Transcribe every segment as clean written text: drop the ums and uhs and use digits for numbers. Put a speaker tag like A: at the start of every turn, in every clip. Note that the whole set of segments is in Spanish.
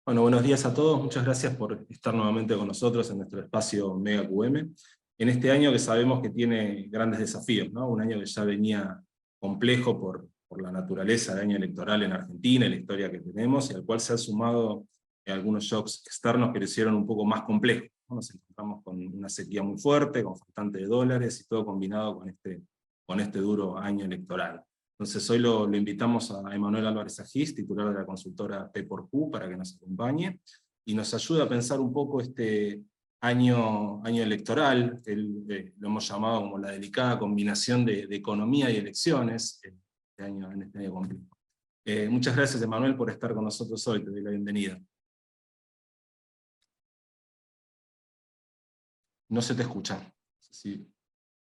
A: Bueno, buenos días a todos. Muchas gracias por estar nuevamente con nosotros en nuestro espacio Mega QM. En este año que sabemos que tiene grandes desafíos, ¿no? Un año que ya venía complejo por la naturaleza del año electoral en Argentina y la historia que tenemos, y al cual se han sumado algunos shocks externos que lo hicieron un poco más complejo, ¿no? Nos encontramos con una sequía muy fuerte, con faltante de dólares, y todo combinado con este duro año electoral. Entonces hoy lo invitamos a Emanuel Álvarez Agis, titular de la consultora P4Q, para que nos acompañe y nos ayude a pensar un poco este año electoral. Lo hemos llamado como la delicada combinación de economía y elecciones en este año complejo. Muchas gracias, Emanuel, por estar con nosotros hoy. Te doy la bienvenida. No se te escucha. Sí.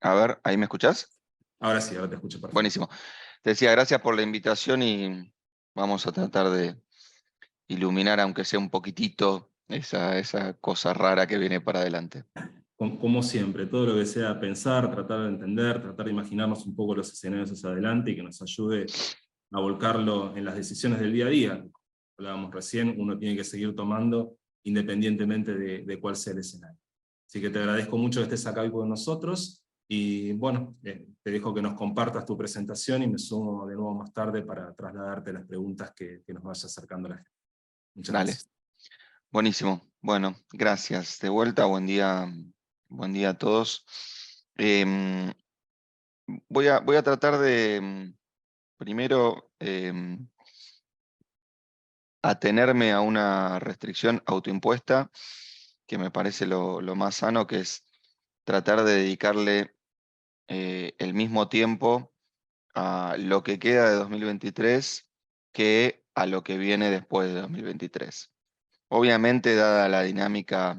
B: A ver, ¿ahí me escuchás?
A: Ahora sí, ahora te escucho perfecto.
B: Buenísimo. Te decía, gracias por la invitación y vamos a tratar de iluminar, aunque sea un poquitito, esa cosa rara que viene para adelante.
A: Como siempre, todo lo que sea pensar, tratar de entender, tratar de imaginarnos un poco los escenarios hacia adelante y que nos ayude a volcarlo en las decisiones del día a día. Hablábamos recién, uno tiene que seguir tomando independientemente de cuál sea el escenario. Así que te agradezco mucho que estés acá hoy con nosotros, y bueno, te dejo que nos compartas tu presentación y me sumo de nuevo más tarde para trasladarte las preguntas que nos vaya acercando la gente. Muchas
B: Dale,
A: gracias.
B: buenísimo. Bueno, gracias. De vuelta, buen día a todos. Em, voy a tratar de, primero, atenerme a una restricción autoimpuesta, que me parece lo más sano, que es tratar de dedicarle el mismo tiempo a lo que queda de 2023 que a lo que viene después de 2023. Obviamente, dada la dinámica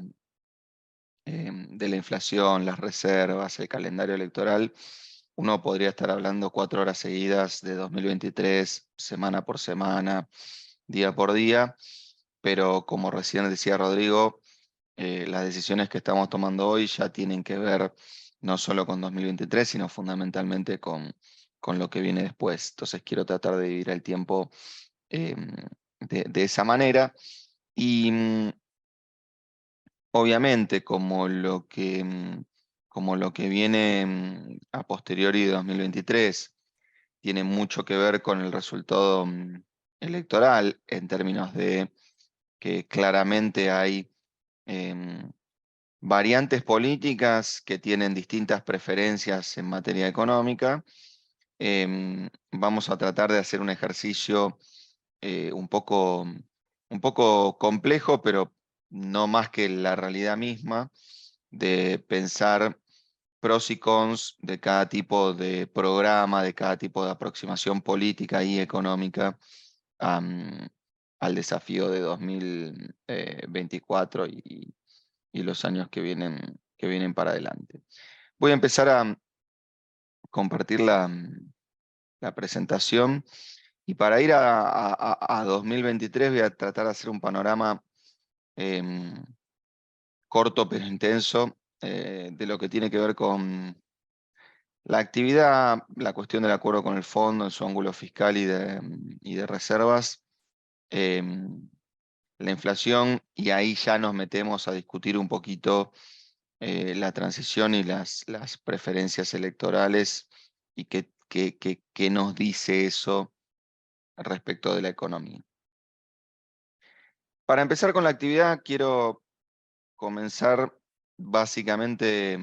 B: de la inflación, las reservas, el calendario electoral, uno podría estar hablando 4 horas seguidas de 2023, semana por semana, día por día, pero como recién decía Rodrigo, las decisiones que estamos tomando hoy ya tienen que ver no solo con 2023, sino fundamentalmente con lo que viene después. Entonces quiero tratar de dividir el tiempo eh, de esa manera. Y obviamente, como lo que viene a posteriori de 2023 tiene mucho que ver con el resultado electoral, en términos de que claramente hay variantes políticas que tienen distintas preferencias en materia económica. Vamos a tratar de hacer un ejercicio un poco complejo, pero no más que la realidad misma, de pensar pros y cons de cada tipo de programa, de cada tipo de aproximación política y económica am, al desafío de 2024 y los años que vienen para adelante. Voy a empezar a compartir la presentación, y para ir a 2023 voy a tratar de hacer un panorama corto pero intenso de lo que tiene que ver con la actividad, la cuestión del acuerdo con el fondo en su ángulo fiscal y de reservas, la inflación, y ahí ya nos metemos a discutir un poquito la transición y las preferencias electorales y qué nos dice eso respecto de la economía. Para empezar con la actividad, quiero comenzar básicamente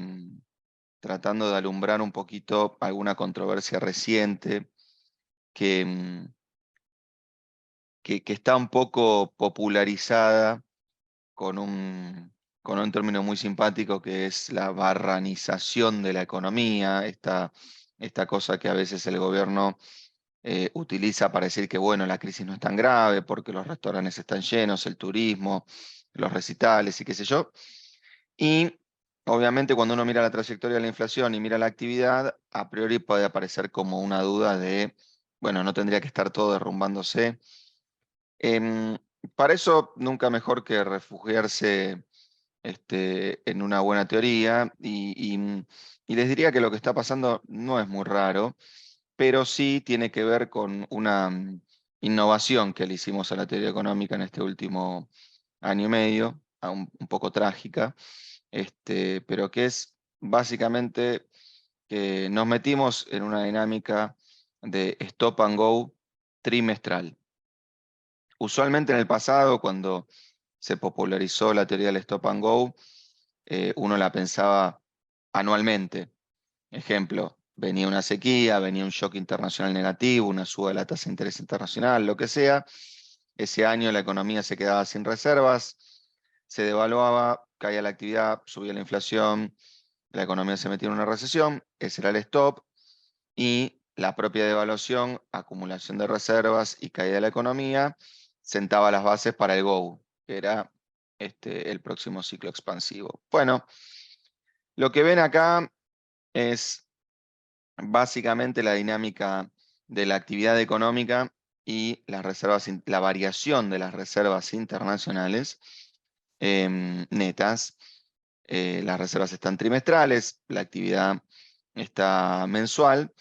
B: tratando de alumbrar un poquito alguna controversia reciente que, que está un poco popularizada con un término muy simpático, que es la barranización de la economía, esta cosa que a veces el gobierno utiliza para decir que, bueno, la crisis no es tan grave porque los restaurantes están llenos, el turismo, los recitales y qué sé yo. Y obviamente, cuando uno mira la trayectoria de la inflación y mira la actividad, a priori puede aparecer como una duda de, bueno, no tendría que estar todo derrumbándose. Em, para eso, nunca mejor que refugiarse en una buena teoría, y les diría que lo que está pasando no es muy raro, pero sí tiene que ver con innovación que le hicimos a la teoría económica en este último año y medio, un poco trágica, pero que es básicamente que nos metimos en una dinámica de stop and go trimestral. Usualmente en el pasado, cuando se popularizó la teoría del stop and go, uno la pensaba anualmente. Ejemplo, venía una sequía, venía un shock internacional negativo, una suba de la tasa de interés internacional, lo que sea. Ese año la economía se quedaba sin reservas, se devaluaba, caía la actividad, subía la inflación, la economía se metía en una recesión, ese era el stop, y la propia devaluación, acumulación de reservas y caída de la economía, sentaba las bases para el go, que era el próximo ciclo expansivo. Bueno, lo que ven acá es básicamente la dinámica de la actividad económica y las reservas, la variación de las reservas internacionales netas. Las reservas están trimestrales, la actividad está mensual,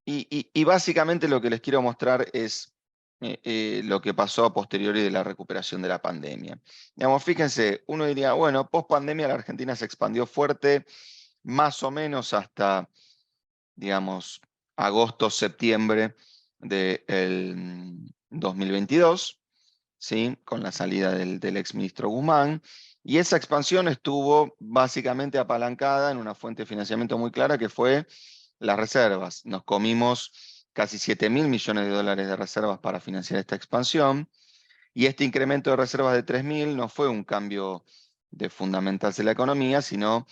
B: y básicamente lo que les quiero mostrar es lo que pasó a posteriori de la recuperación de la pandemia. Digamos, fíjense, uno diría, bueno, post pandemia la Argentina se expandió fuerte, más o menos hasta, digamos, agosto, septiembre del 2022, ¿sí? Con la salida del exministro Guzmán, y esa expansión estuvo básicamente apalancada en una fuente de financiamiento muy clara que fue las reservas. Nos comimos casi 7.000 millones de dólares de reservas para financiar esta expansión, y este incremento de reservas de 3.000 no fue un cambio de fundamental de la economía, sino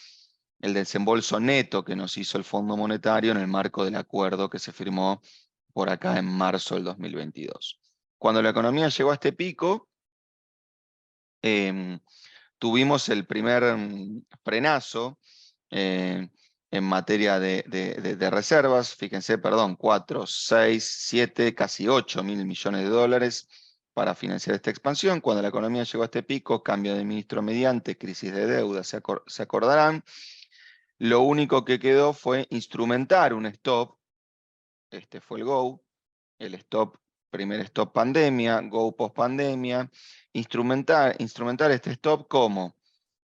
B: el desembolso neto que nos hizo el Fondo Monetario en el marco del acuerdo que se firmó por acá en marzo del 2022. Cuando la economía llegó a este pico, tuvimos el primer frenazo en materia de reservas. Fíjense, perdón, 4, 6, 7, casi 8.000 millones de dólares para financiar esta expansión. Cuando la economía llegó a este pico, cambio de ministro mediante, crisis de deuda, se acordarán. Lo único que quedó fue instrumentar un stop. Este fue el GO, el stop, primer stop pandemia, GO post pandemia. Instrumentar este stop ¿cómo?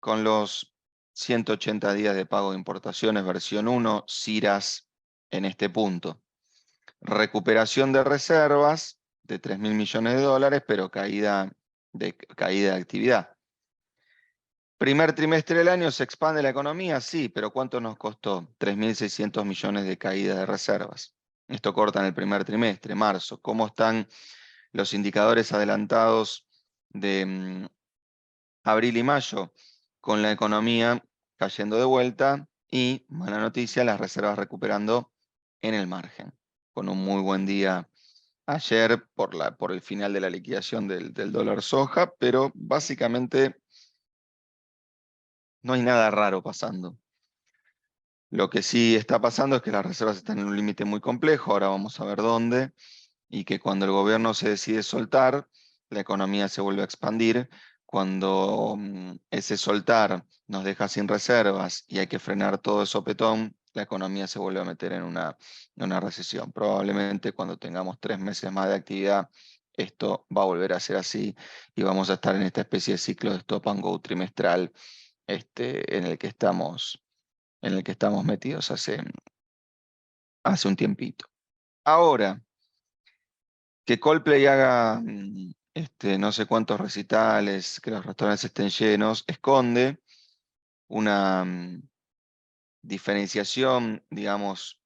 B: Con los 180 días de pago de importaciones versión 1, CIRAS en este punto. Recuperación de reservas de 3.000 millones de dólares, pero caída de actividad. Primer trimestre del año se expande la economía, sí, pero ¿cuánto nos costó? 3.600 millones de caída de reservas. Esto corta en el primer trimestre, marzo. ¿Cómo están los indicadores adelantados de abril y mayo? Con la economía cayendo de vuelta y, mala noticia, las reservas recuperando en el margen. Con un muy buen día ayer por el final de la liquidación del dólar soja, pero básicamente no hay nada raro pasando. Lo que sí está pasando es que las reservas están en un límite muy complejo, ahora vamos a ver dónde, y que cuando el gobierno se decide soltar, la economía se vuelve a expandir. Cuando ese soltar nos deja sin reservas y hay que frenar todo de sopetón, la economía se vuelve a meter en una recesión. Probablemente cuando tengamos 3 meses más de actividad, esto va a volver a ser así y vamos a estar en esta especie de ciclo de stop and go trimestral en el que estamos metidos hace un tiempito. Ahora, que Coldplay haga no sé cuántos recitales, que los restaurantes estén llenos, esconde una diferenciación, digamos,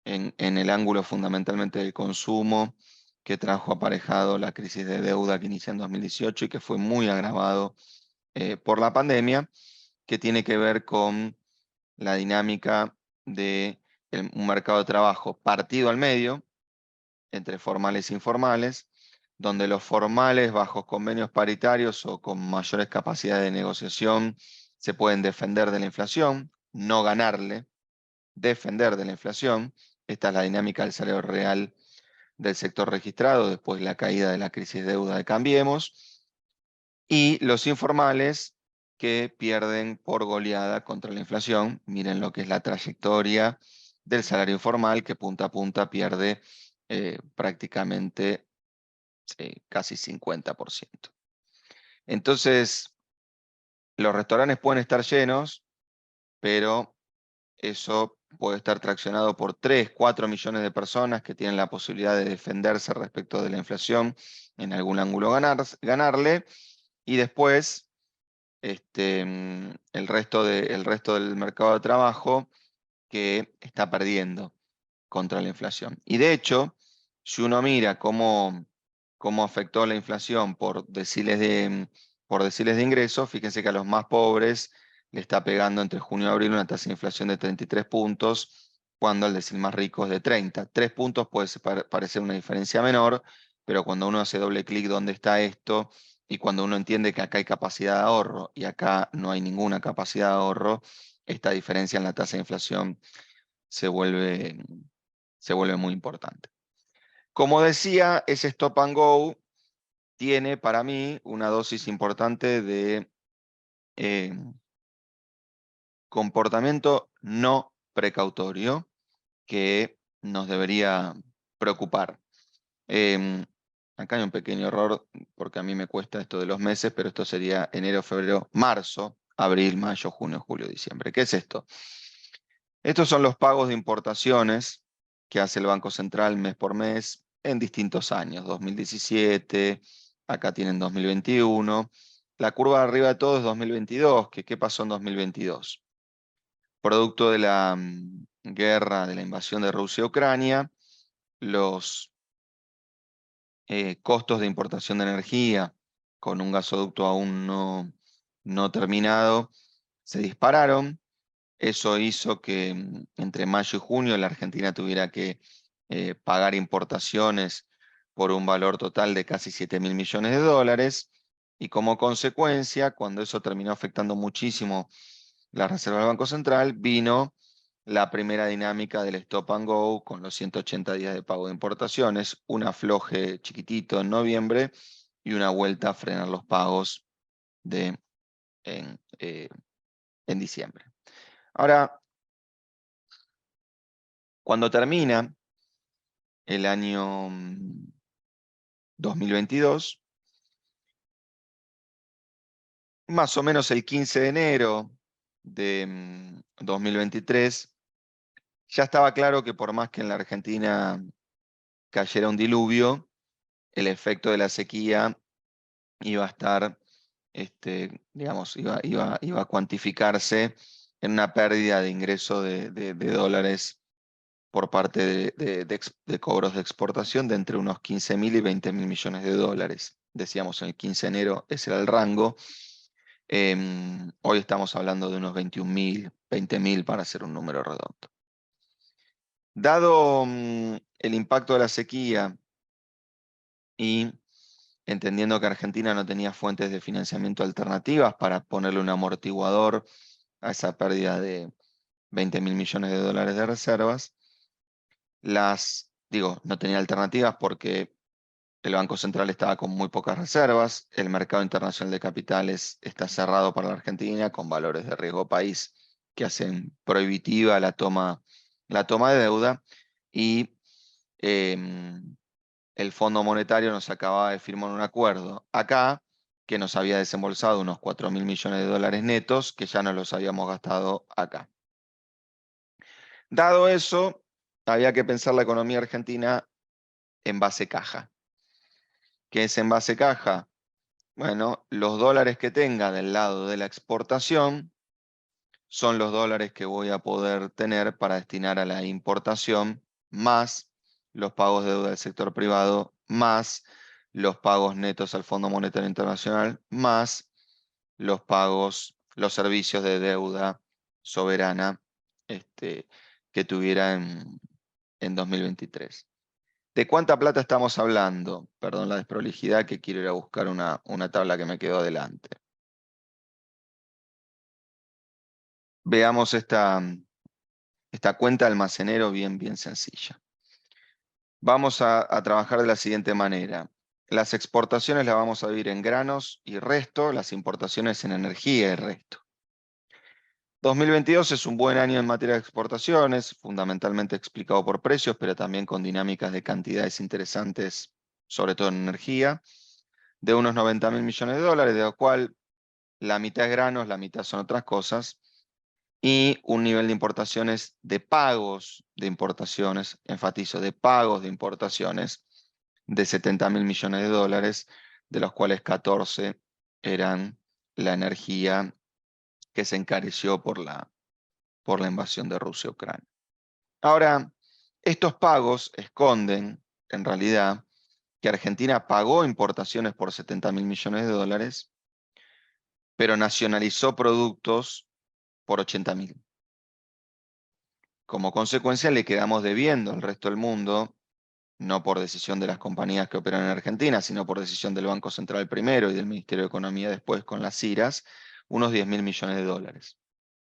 B: en el ángulo fundamentalmente del consumo que trajo aparejado la crisis de deuda que inicia en 2018 y que fue muy agravado por la pandemia, que tiene que ver con la dinámica de un mercado de trabajo partido al medio, entre formales e informales, donde los formales, bajo convenios paritarios o con mayores capacidades de negociación, se pueden defender de la inflación, no ganarle, defender de la inflación. Esta es la dinámica del salario real del sector registrado después de la caída de la crisis de deuda de Cambiemos. Y los informales que pierden por goleada contra la inflación. Miren lo que es la trayectoria del salario informal, que punta a punta pierde prácticamente ¿sí? Casi 50%. Entonces, los restaurantes pueden estar llenos, pero eso puede estar traccionado por 3, 4 millones de personas que tienen la posibilidad de defenderse respecto de la inflación, en algún ángulo ganarle, y después el resto del mercado de trabajo que está perdiendo contra la inflación. Y de hecho, si uno mira cómo afectó la inflación por deciles de ingresos, fíjense que a los más pobres le está pegando entre junio y abril una tasa de inflación de 33 puntos, cuando al decil más rico es de 30. 3 puntos puede parecer una diferencia menor, pero cuando uno hace doble clic dónde está esto, y cuando uno entiende que acá hay capacidad de ahorro y acá no hay ninguna capacidad de ahorro, esta diferencia en la tasa de inflación se vuelve muy importante. Como decía, ese stop and go tiene para mí una dosis importante de comportamiento no precautorio que nos debería preocupar. Acá hay un pequeño error porque a mí me cuesta esto de los meses, pero esto sería enero, febrero, marzo, abril, mayo, junio, julio, diciembre. ¿Qué es esto? Estos son los pagos de importaciones que hace el Banco Central mes por mes en distintos años, 2017, acá tienen 2021. La curva de arriba de todo es 2022, ¿qué pasó en 2022? Producto de la guerra, de la invasión de Rusia a Ucrania, los costos de importación de energía con un gasoducto aún no terminado se dispararon. Eso hizo que entre mayo y junio la Argentina tuviera que pagar importaciones por un valor total de casi 7.000 millones de dólares, y como consecuencia, cuando eso terminó afectando muchísimo la reserva del Banco Central, vino la primera dinámica del stop and go con los 180 días de pago de importaciones, un afloje chiquitito en noviembre y una vuelta a frenar los pagos en diciembre. Ahora, cuando termina el año 2022, más o menos el 15 de enero de 2023, ya estaba claro que por más que en la Argentina cayera un diluvio, el efecto de la sequía iba a estar, digamos, iba a cuantificarse en una pérdida de ingreso de dólares por parte de cobros de exportación de entre unos 15.000 y 20.000 millones de dólares. Decíamos en el 15 de enero, ese era el rango. Hoy estamos hablando de unos 21.000, 20.000 para hacer un número redondo. Dado el impacto de la sequía y entendiendo que Argentina no tenía fuentes de financiamiento alternativas para ponerle un amortiguador a esa pérdida de 20.000 millones de dólares de reservas, no tenía alternativas porque el Banco Central estaba con muy pocas reservas, el mercado internacional de capitales está cerrado para la Argentina con valores de riesgo país que hacen prohibitiva la toma de deuda, y el Fondo Monetario nos acababa de firmar un acuerdo acá que nos había desembolsado unos 4.000 millones de dólares netos que ya no los habíamos gastado acá. Dado eso, había que pensar la economía argentina en base caja. ¿Qué es en base caja? Bueno, los dólares que tenga del lado de la exportación son los dólares que voy a poder tener para destinar a la importación, más los pagos de deuda del sector privado, más los pagos netos al Fondo Monetario Internacional, más los servicios de deuda soberana que tuviera en 2023. ¿De cuánta plata estamos hablando? Perdón la desprolijidad, que quiero ir a buscar una tabla que me quedó adelante. Veamos esta cuenta almacenero bien sencilla. Vamos a trabajar de la siguiente manera. Las exportaciones las vamos a dividir en granos y resto, las importaciones en energía y resto. 2022 es un buen año en materia de exportaciones, fundamentalmente explicado por precios, pero también con dinámicas de cantidades interesantes sobre todo en energía, de unos 90.000 millones de dólares, de lo cual la mitad es granos, la mitad son otras cosas, y un nivel de importaciones, de pagos de importaciones, enfatizo, de pagos de importaciones, de 70.000 millones de dólares, de los cuales 14 eran la energía que se encareció por la invasión de Rusia a Ucrania. Ahora, estos pagos esconden, en realidad, que Argentina pagó importaciones por 70.000 millones de dólares, pero nacionalizó productos por 80.000. Como consecuencia, le quedamos debiendo al resto del mundo, no por decisión de las compañías que operan en Argentina, sino por decisión del Banco Central primero y del Ministerio de Economía después con las IRAs, unos 10.000 millones de dólares.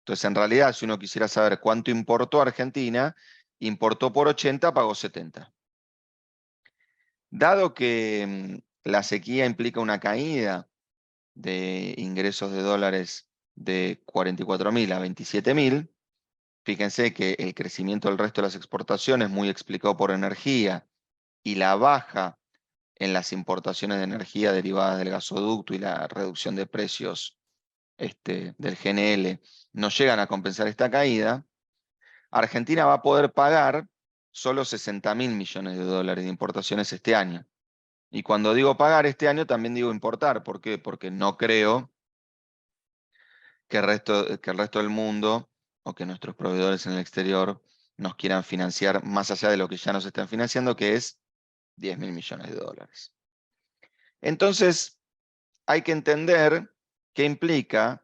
B: Entonces, en realidad, si uno quisiera saber cuánto importó Argentina, importó por 80, pagó 70. Dado que la sequía implica una caída de ingresos de dólares de 44.000 a 27.000, fíjense que el crecimiento del resto de las exportaciones, muy explicado por energía, y la baja en las importaciones de energía derivadas del gasoducto y la reducción de precios del GNL no llegan a compensar esta caída, Argentina va a poder pagar solo 60.000 millones de dólares de importaciones este año. Y cuando digo pagar este año, también digo importar. ¿Por qué? Porque no creo que el resto del mundo o que nuestros proveedores en el exterior nos quieran financiar más allá de lo que ya nos están financiando, que es 10.000 millones de dólares. Entonces, hay que entender qué implica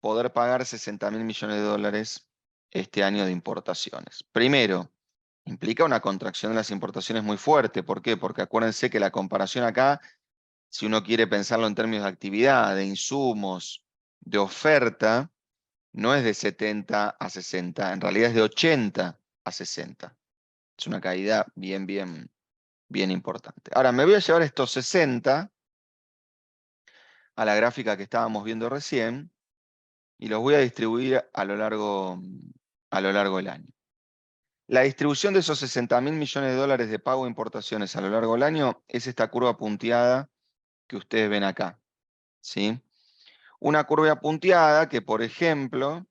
B: poder pagar 60.000 millones de dólares este año de importaciones. Primero, implica una contracción de las importaciones muy fuerte. ¿Por qué? Porque acuérdense que la comparación acá, si uno quiere pensarlo en términos de actividad, de insumos, de oferta, no es de 70 a 60, en realidad es de 80 a 60. Es una caída bien importante. Ahora, me voy a llevar estos 60 a la gráfica que estábamos viendo recién y los voy a distribuir a lo largo del año. La distribución de esos 60.000 millones de dólares de pago de importaciones a lo largo del año es esta curva punteada que ustedes ven acá, ¿sí? Una curva punteada que, por ejemplo,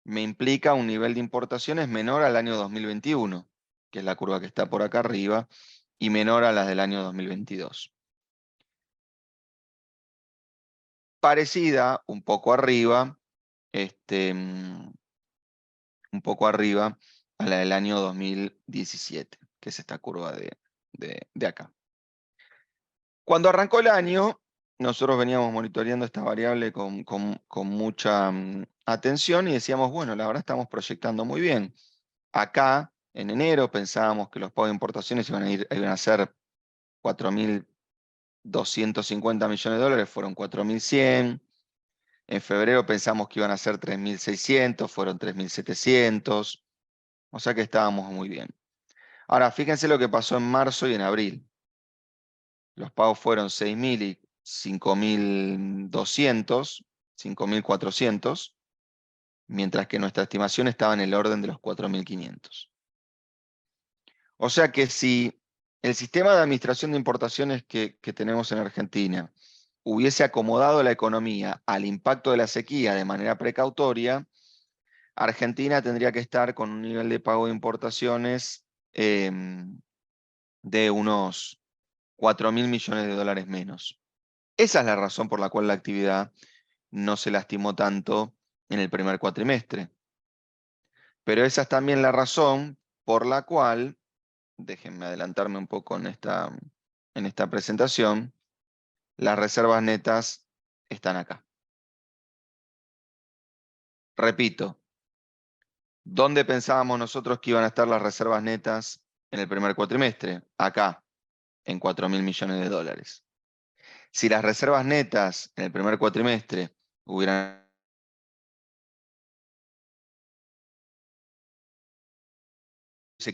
B: me implica un nivel de importaciones menor al año 2021, que es la curva que está por acá arriba, y menor a las del año 2022. Parecida, un poco arriba, a la del año 2017, que es esta curva de acá. Cuando arrancó el año, nosotros veníamos monitoreando esta variable con mucha atención y decíamos, bueno, la verdad estamos proyectando muy bien. Acá, en enero, pensábamos que los pagos de importaciones iban a ser 4.250 millones de dólares, fueron 4.100. En febrero pensamos que iban a ser 3.600, fueron 3.700. O sea que estábamos muy bien. Ahora, fíjense lo que pasó en marzo y en abril. Los pagos fueron 6.000 y 5.200, 5.400, mientras que nuestra estimación estaba en el orden de los 4.500. O sea que si el sistema de administración de importaciones que tenemos en Argentina hubiese acomodado la economía al impacto de la sequía de manera precautoria, Argentina tendría que estar con un nivel de pago de importaciones de unos 4.000 millones de dólares menos. Esa es la razón por la cual la actividad no se lastimó tanto en el primer cuatrimestre. Pero esa es también la razón por la cual, déjenme adelantarme un poco en esta presentación, las reservas netas están acá. Repito, ¿dónde pensábamos nosotros que iban a estar las reservas netas en el primer cuatrimestre? Acá, en 4.000 millones de dólares. Si las reservas netas en el primer cuatrimestre hubieran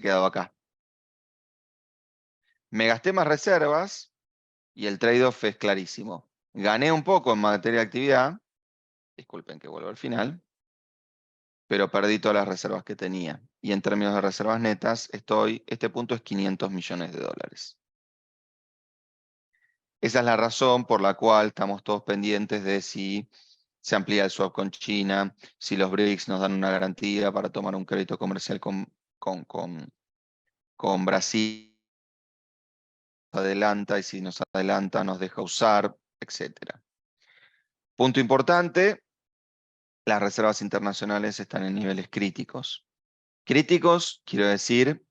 B: quedado acá. Me gasté más reservas y el trade-off es clarísimo. Gané un poco en materia de actividad, disculpen que vuelvo al final, pero perdí todas las reservas que tenía. Y en términos de reservas netas, este punto es 500 millones de dólares. Esa es la razón por la cual estamos todos pendientes de si se amplía el swap con China, si los BRICS nos dan una garantía para tomar un crédito comercial con Brasil, adelanta, y si nos adelanta nos deja usar, etc. Punto importante, las reservas internacionales están en niveles críticos. Críticos, quiero decir,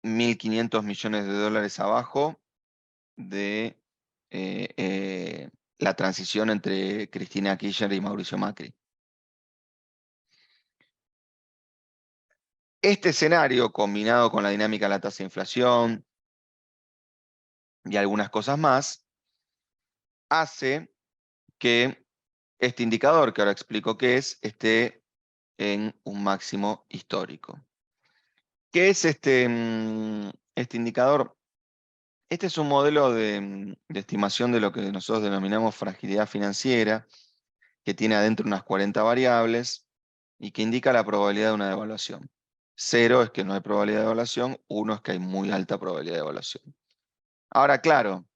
B: 1.500 millones de dólares abajo de la transición entre Cristina Kirchner y Mauricio Macri. Este escenario, combinado con la dinámica de la tasa de inflación y algunas cosas más, hace que este indicador, que ahora explico qué es, esté en un máximo histórico. ¿Qué es este indicador? Este es un modelo de estimación de lo que nosotros denominamos fragilidad financiera, que tiene adentro unas 40 variables y que indica la probabilidad de una devaluación. 0 es que no hay probabilidad de devaluación, 1 es que hay muy alta probabilidad de devaluación. Ahora, claro,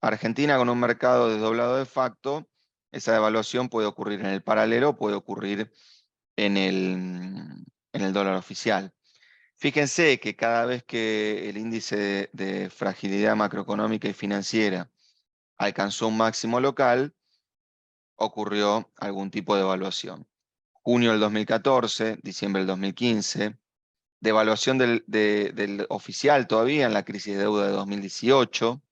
B: Argentina con un mercado desdoblado de facto, esa devaluación puede ocurrir en el paralelo, puede ocurrir en el dólar oficial. Fíjense que cada vez que el índice de fragilidad macroeconómica y financiera alcanzó un máximo local, ocurrió algún tipo de devaluación. Junio del 2014, diciembre del 2015, devaluación del oficial todavía en la crisis de deuda de 2018,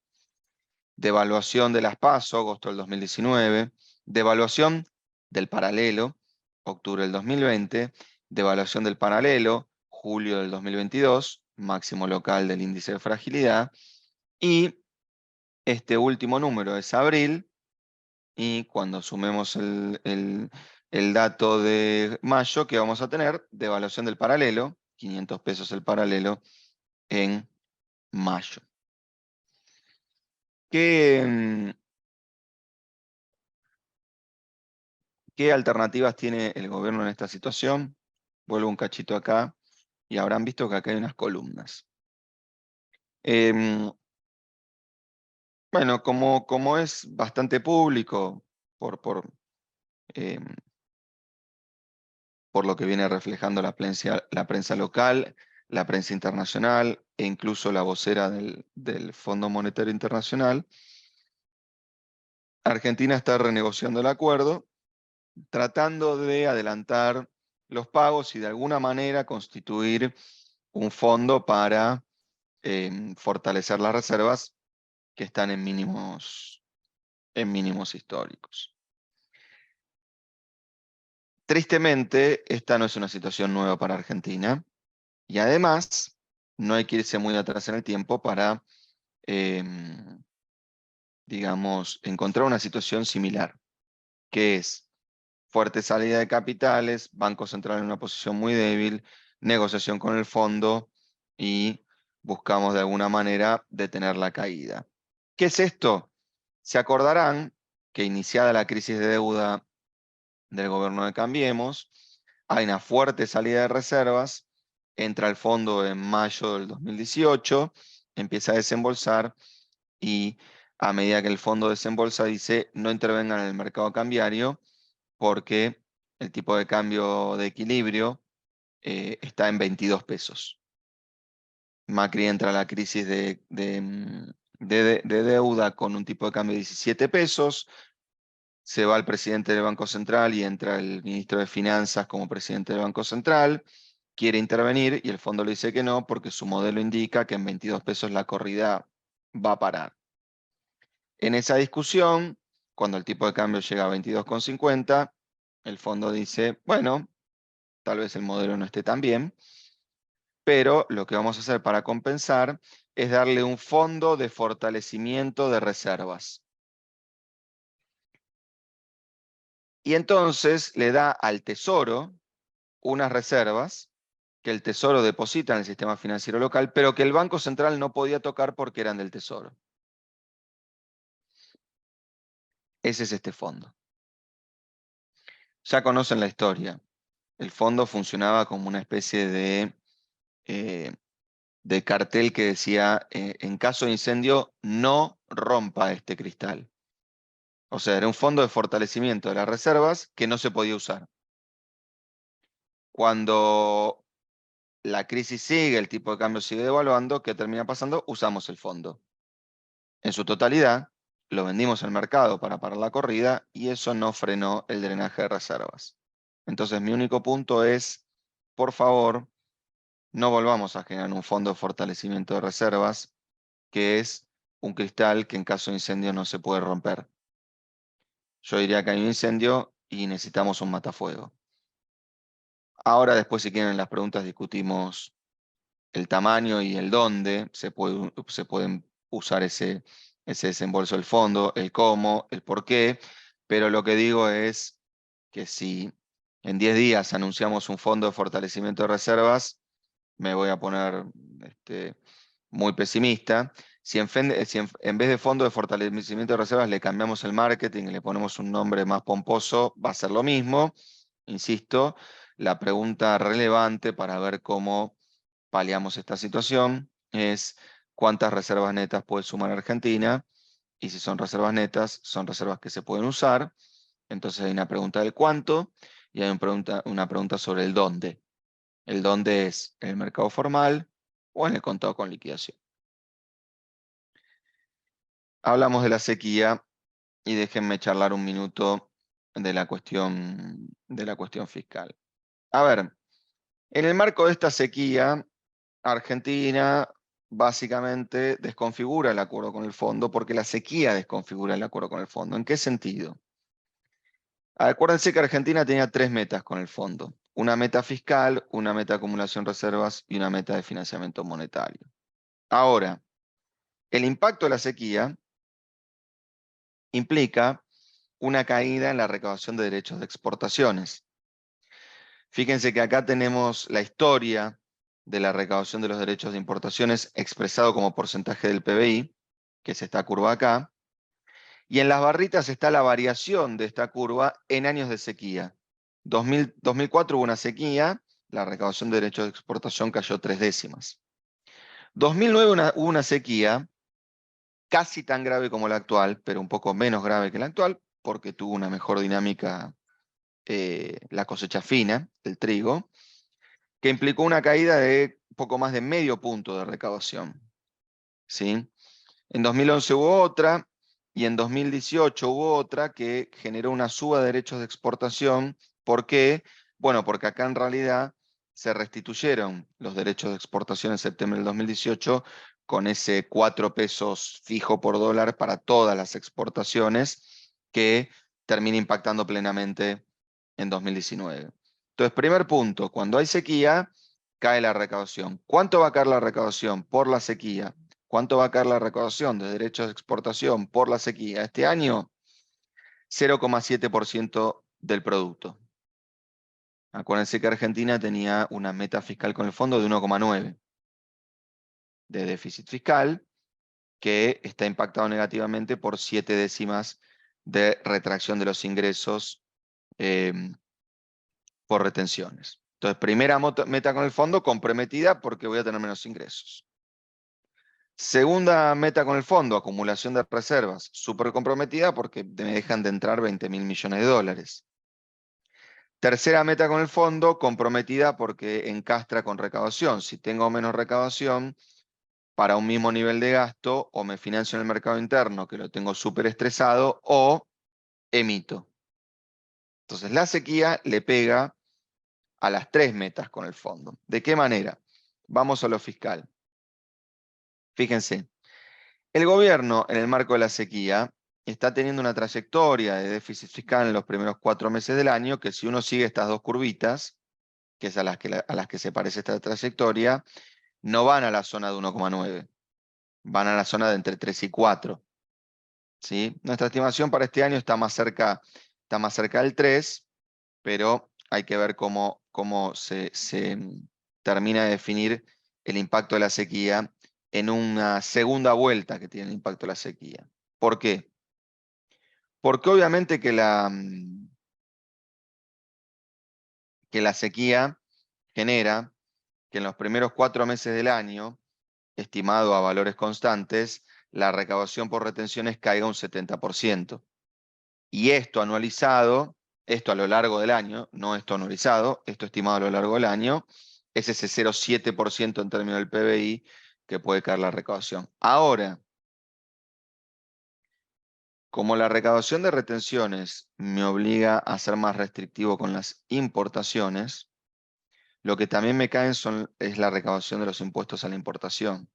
B: devaluación de las PASO, agosto del 2019, devaluación del paralelo, octubre del 2020, devaluación del paralelo, julio del 2022, máximo local del índice de fragilidad, y este último número es abril, y cuando sumemos el dato de mayo, que vamos a tener, devaluación del paralelo, 500 pesos el paralelo en mayo. ¿Qué alternativas tiene el gobierno en esta situación? Vuelvo un cachito acá y habrán visto que acá hay unas columnas. Bueno, como es bastante público em, por lo que viene reflejando la prensa local, la prensa internacional e incluso la vocera del Fondo Monetario Internacional, Argentina está renegociando el acuerdo, tratando de adelantar los pagos y de alguna manera constituir un fondo para fortalecer las reservas que están en mínimos históricos. Tristemente, esta no es una situación nueva para Argentina y además no hay que irse muy atrás en el tiempo para, digamos, encontrar una situación similar, que es fuerte salida de capitales, Banco Central en una posición muy débil, negociación con el fondo y buscamos de alguna manera detener la caída. ¿Qué es esto? Se acordarán que iniciada la crisis de deuda del gobierno de Cambiemos, hay una fuerte salida de reservas, entra el fondo en mayo del 2018, empieza a desembolsar y a medida que el fondo desembolsa dice no intervengan en el mercado cambiario porque el tipo de cambio de equilibrio está en 22 pesos. Macri entra a la crisis de deuda con un tipo de cambio de 17 pesos, se va el presidente del Banco Central y entra el ministro de Finanzas como presidente del Banco Central, quiere intervenir y el fondo le dice que no porque su modelo indica que en 22 pesos la corrida va a parar. En esa discusión, cuando el tipo de cambio llega a 22,50, el fondo dice, bueno, tal vez el modelo no esté tan bien, pero lo que vamos a hacer para compensar es darle un fondo de fortalecimiento de reservas. Y entonces le da al Tesoro unas reservas que el Tesoro deposita en el sistema financiero local, pero que el Banco Central no podía tocar porque eran del Tesoro. Ese es este fondo. Ya conocen la historia. El fondo funcionaba como una especie de de cartel que decía, en caso de incendio, no rompa este cristal. O sea, era un fondo de fortalecimiento de las reservas que no se podía usar. Cuando la crisis sigue, el tipo de cambio sigue devaluando, ¿qué termina pasando? Usamos el fondo. En su totalidad, lo vendimos al mercado para parar la corrida y eso no frenó el drenaje de reservas. Entonces, mi único punto es, por favor, no volvamos a generar un fondo de fortalecimiento de reservas, que es un cristal que en caso de incendio no se puede romper. Yo diría que hay un incendio y necesitamos un matafuego. Ahora, después, si quieren las preguntas, discutimos el tamaño y el dónde se pueden usar ese desembolso del fondo, el cómo, el por qué, pero lo que digo es que si en 10 días anunciamos un fondo de fortalecimiento de reservas, me voy a poner muy pesimista. Si en vez de fondo de fortalecimiento de reservas le cambiamos el marketing y le ponemos un nombre más pomposo, va a ser lo mismo. Insisto, la pregunta relevante para ver cómo paliamos esta situación es cuántas reservas netas puede sumar Argentina, y si son reservas netas, son reservas que se pueden usar. Entonces hay una pregunta del cuánto y hay una pregunta sobre el dónde. El dónde es en el mercado formal o en el contado con liquidación. Hablamos de la sequía y déjenme charlar un minuto de la cuestión fiscal. A ver, en el marco de esta sequía, Argentina básicamente desconfigura el acuerdo con el fondo porque la sequía desconfigura el acuerdo con el fondo. ¿En qué sentido? Acuérdense que Argentina tenía 3 metas con el fondo. Una meta fiscal, una meta de acumulación de reservas y una meta de financiamiento monetario. Ahora, el impacto de la sequía implica una caída en la recaudación de derechos de exportaciones. Fíjense que acá tenemos la historia de la recaudación de los derechos de importaciones expresado como porcentaje del PBI, que es esta curva acá, y en las barritas está la variación de esta curva en años de sequía. 2004 hubo una sequía, la recaudación de derechos de exportación cayó 3 décimas. 2009 hubo una sequía casi tan grave como la actual, pero un poco menos grave que la actual, porque tuvo una mejor dinámica la cosecha fina del trigo, que implicó una caída de poco más de medio punto de recaudación. ¿Sí? En 2011 hubo otra, y en 2018 hubo otra que generó una suba de derechos de exportación. ¿Por qué? Bueno, porque acá en realidad se restituyeron los derechos de exportación en septiembre del 2018 con ese 4 pesos fijo por dólar para todas las exportaciones que termina impactando plenamente en 2019. Entonces, primer punto, cuando hay sequía, cae la recaudación. ¿Cuánto va a caer la recaudación por la sequía? ¿Cuánto va a caer la recaudación de derechos de exportación por la sequía? Este año, 0,7% del producto. Acuérdense que Argentina tenía una meta fiscal con el fondo de 1,9 de déficit fiscal, que está impactado negativamente por 7 décimas de retracción de los ingresos por retenciones. Entonces, primera meta con el fondo comprometida porque voy a tener menos ingresos. Segunda meta con el fondo, acumulación de reservas, súper comprometida porque me dejan de entrar 20.000 millones de dólares. Tercera meta con el fondo, comprometida porque encastra con recaudación. Si tengo menos recaudación, para un mismo nivel de gasto, o me financio en el mercado interno, que lo tengo súper estresado, o emito. Entonces, la sequía le pega a las 3 metas con el fondo. ¿De qué manera? Vamos a lo fiscal. Fíjense, el gobierno, en el marco de la sequía, está teniendo una trayectoria de déficit fiscal en los primeros 4 meses del año, que si uno sigue estas dos curvitas, que es a las que se parece esta trayectoria, no van a la zona de 1,9, van a la zona de entre 3 y 4. ¿Sí? Nuestra estimación para este año está más cerca del 3, pero hay que ver cómo se termina de definir el impacto de la sequía en una segunda vuelta que tiene el impacto de la sequía. ¿Por qué? Porque obviamente que la sequía genera que en los primeros 4 meses del año estimado a valores constantes, la recaudación por retenciones caiga un 70%. Y esto anualizado, esto a lo largo del año, no esto anualizado, esto estimado a lo largo del año, es ese 0,7% en términos del PBI que puede caer la recaudación. Ahora, como la recaudación de retenciones me obliga a ser más restrictivo con las importaciones, lo que también me cae es la recaudación de los impuestos a la importación.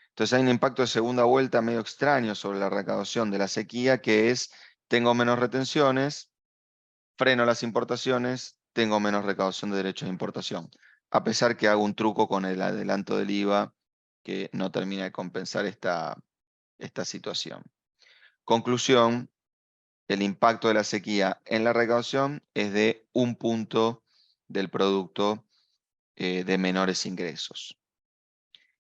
B: Entonces hay un impacto de segunda vuelta medio extraño sobre la recaudación de la sequía, que es, tengo menos retenciones, freno las importaciones, tengo menos recaudación de derechos de importación. A pesar que hago un truco con el adelanto del IVA que no termina de compensar esta situación. Conclusión, el impacto de la sequía en la recaudación es de 1 punto del producto de menores ingresos.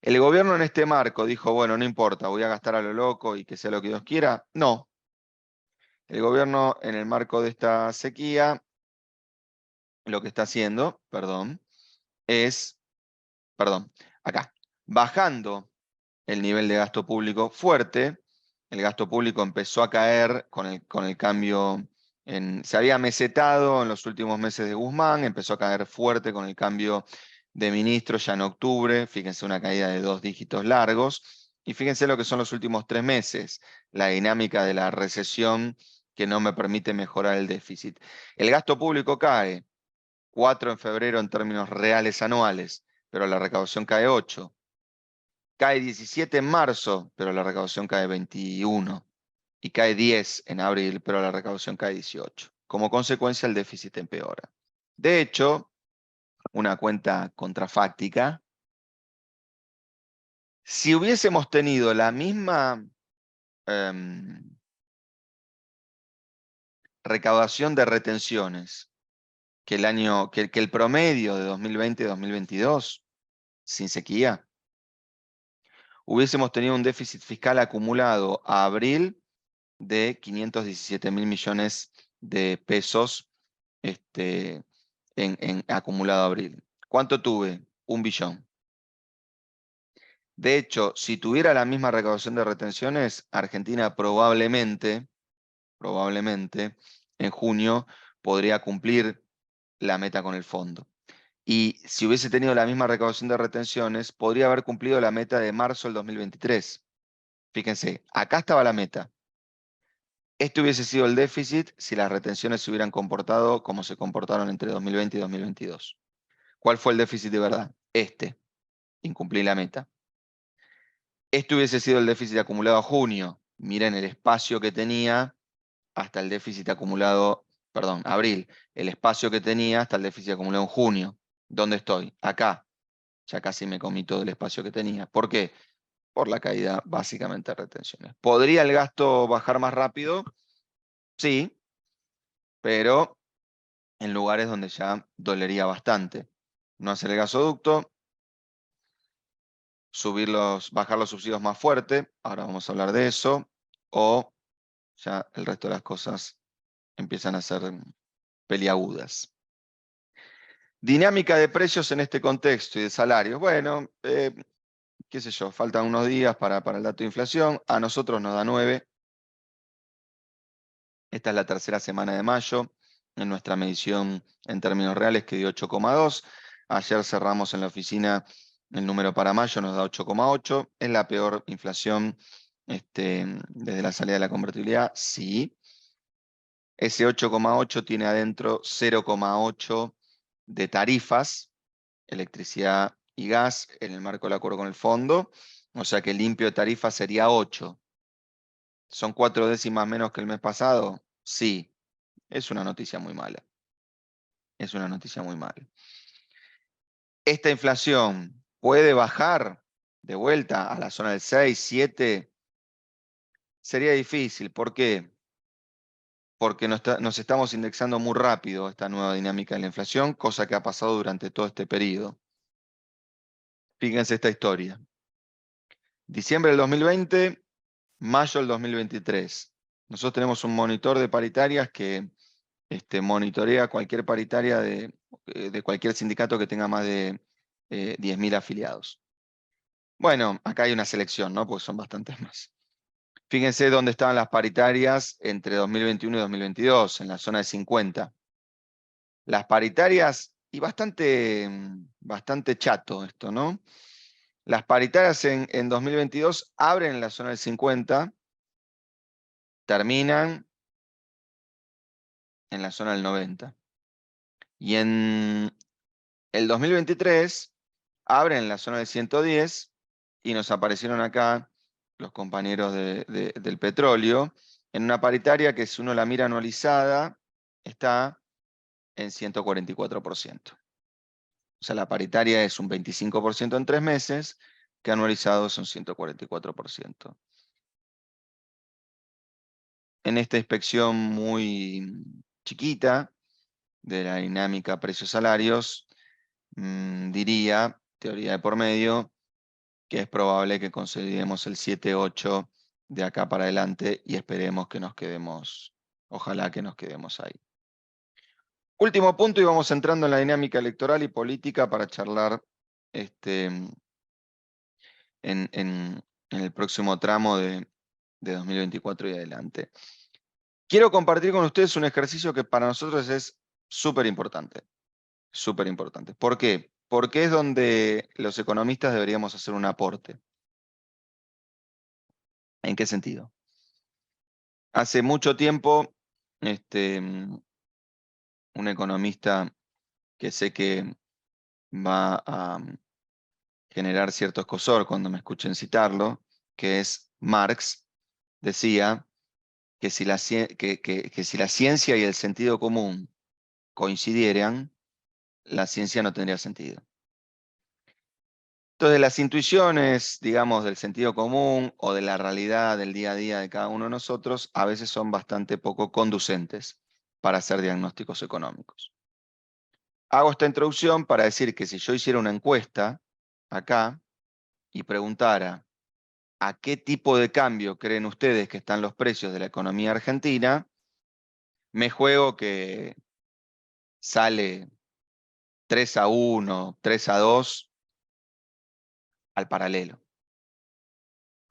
B: ¿El gobierno en este marco dijo, bueno, no importa, voy a gastar a lo loco y que sea lo que Dios quiera? No. El gobierno en el marco de esta sequía, lo que está haciendo, es, acá, bajando el nivel de gasto público fuerte. El gasto público empezó a caer con el cambio, se había mesetado en los últimos meses de Guzmán, empezó a caer fuerte con el cambio de ministro ya en octubre, fíjense una caída de 2 dígitos largos, y fíjense lo que son los últimos 3 meses, la dinámica de la recesión que no me permite mejorar el déficit. El gasto público cae 4 en febrero en términos reales anuales, pero la recaudación cae 8. Cae 17 en marzo, pero la recaudación cae 21. Y cae 10 en abril, pero la recaudación cae 18. Como consecuencia, el déficit empeora. De hecho, una cuenta contrafáctica, si hubiésemos tenido la misma recaudación de retenciones que el promedio de 2020-2022, sin sequía, hubiésemos tenido un déficit fiscal acumulado a abril de 517.000 millones de pesos en acumulado a abril. ¿Cuánto tuve? 1 billón. De hecho, si tuviera la misma recaudación de retenciones, Argentina probablemente, en junio podría cumplir la meta con el fondo. Y si hubiese tenido la misma recaudación de retenciones, podría haber cumplido la meta de marzo del 2023. Fíjense, acá estaba la meta. Este hubiese sido el déficit si las retenciones se hubieran comportado como se comportaron entre 2020 y 2022. ¿Cuál fue el déficit de verdad? Incumplí la meta. Este hubiese sido el déficit acumulado a junio. Miren el espacio que tenía hasta el déficit acumulado, abril. El espacio que tenía hasta el déficit acumulado en junio. ¿Dónde estoy? Acá. Ya casi me comí todo el espacio que tenía. ¿Por qué? Por la caída básicamente de retenciones. ¿Podría el gasto bajar más rápido? Sí, pero en lugares donde ya dolería bastante. No hacer el gasoducto, bajar los subsidios más fuerte, ahora vamos a hablar de eso, o ya el resto de las cosas empiezan a ser peliagudas. Dinámica de precios en este contexto y de salarios. Bueno, qué sé yo, faltan unos días para el dato de inflación, a nosotros nos da 9. Esta es la tercera semana de mayo, en nuestra medición en términos reales que dio 8,2. Ayer cerramos en la oficina el número para mayo, nos da 8,8. ¿Es la peor inflación desde la salida de la convertibilidad? Sí. Ese 8,8 tiene adentro 0,8 de tarifas, electricidad y gas, en el marco del acuerdo con el fondo. O sea que el limpio de tarifas sería 8. ¿Son 4 décimas menos que el mes pasado? Sí. Es una noticia muy mala. Es una noticia muy mala. ¿Esta inflación puede bajar de vuelta a la zona del 6, 7? Sería difícil. ¿Por qué? Porque nos estamos indexando muy rápido a esta nueva dinámica de la inflación, cosa que ha pasado durante todo este periodo. Fíjense esta historia. Diciembre del 2020, mayo del 2023. Nosotros tenemos un monitor de paritarias que monitorea cualquier paritaria de cualquier sindicato que tenga más de 10.000 afiliados. Bueno, acá hay una selección, ¿no? Porque son bastantes más. Fíjense dónde estaban las paritarias entre 2021 y 2022, en la zona de 50. Las paritarias, y bastante chato esto, ¿no? Las paritarias en 2022 abren en la zona del 50, terminan en la zona del 90. Y en el 2023 abren en la zona del 110 y nos aparecieron acá los compañeros del petróleo en una paritaria que, si uno la mira anualizada, está en 144%. O sea, la paritaria es un 25% en 3 meses, que anualizado es un 144%. En esta inspección muy chiquita de la dinámica precios-salarios, diría, teoría de por medio, que es probable que consolidemos el 7-8 de acá para adelante y esperemos que nos quedemos, ojalá que nos quedemos ahí. Último punto, y vamos entrando en la dinámica electoral y política para charlar en el próximo tramo de 2024 y adelante. Quiero compartir con ustedes un ejercicio que para nosotros es súper importante. Súper importante. ¿Por qué? Porque es donde los economistas deberíamos hacer un aporte. ¿En qué sentido? Hace mucho tiempo, un economista que sé que va a generar cierto escozor cuando me escuchen citarlo, que es Marx, decía que si la ciencia y el sentido común coincidieran, la ciencia no tendría sentido. Entonces, las intuiciones, digamos, del sentido común o de la realidad del día a día de cada uno de nosotros, a veces son bastante poco conducentes para hacer diagnósticos económicos. Hago esta introducción para decir que si yo hiciera una encuesta acá y preguntara a qué tipo de cambio creen ustedes que están los precios de la economía argentina, me juego que sale 3-1, 3-2 al paralelo.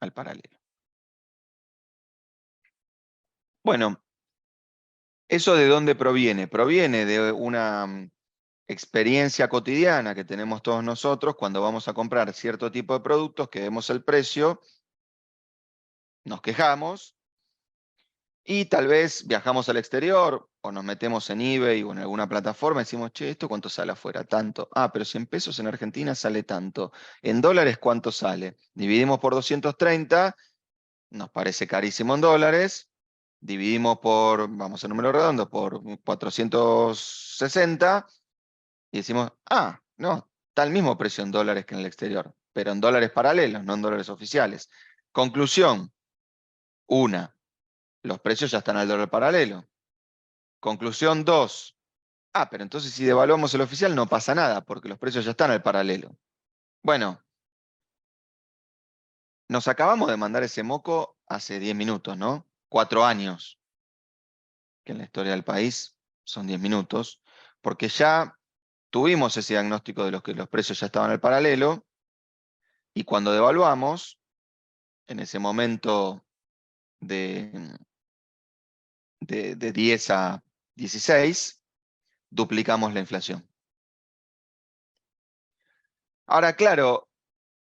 B: Al paralelo. Bueno, ¿eso de dónde proviene? Proviene de una experiencia cotidiana que tenemos todos nosotros cuando vamos a comprar cierto tipo de productos, que vemos el precio, nos quejamos y tal vez viajamos al exterior o nos metemos en eBay o en alguna plataforma y decimos, che, ¿esto cuánto sale afuera? Tanto. Ah, pero si en pesos en Argentina sale tanto. ¿En dólares cuánto sale? Dividimos por 230, nos parece carísimo en dólares. Dividimos por, vamos a número redondo, por 460 y decimos, ah, no, está el mismo precio en dólares que en el exterior, pero en dólares paralelos, no en dólares oficiales. Conclusión, una, los precios ya están al dólar paralelo. Conclusión 2, ah, pero entonces si devaluamos el oficial no pasa nada, porque los precios ya están al paralelo. Bueno, nos acabamos de mandar ese moco hace 10 minutos, ¿no? 4 años, que en la historia del país son 10 minutos, porque ya tuvimos ese diagnóstico de los que los precios ya estaban al paralelo, y cuando devaluamos, en ese momento de 10 a 16, duplicamos la inflación. Ahora, claro,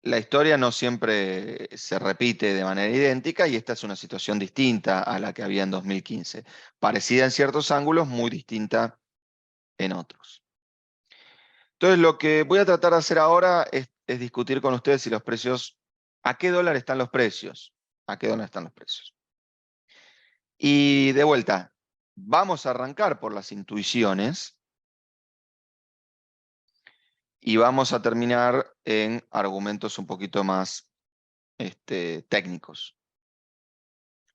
B: la historia no siempre se repite de manera idéntica y esta es una situación distinta a la que había en 2015. Parecida en ciertos ángulos, muy distinta en otros. Entonces, lo que voy a tratar de hacer ahora es discutir con ustedes si los precios, ¿a qué dólar están los precios? ¿A qué dólar están los precios? Y de vuelta, vamos a arrancar por las intuiciones y vamos a terminar en argumentos un poquito más técnicos.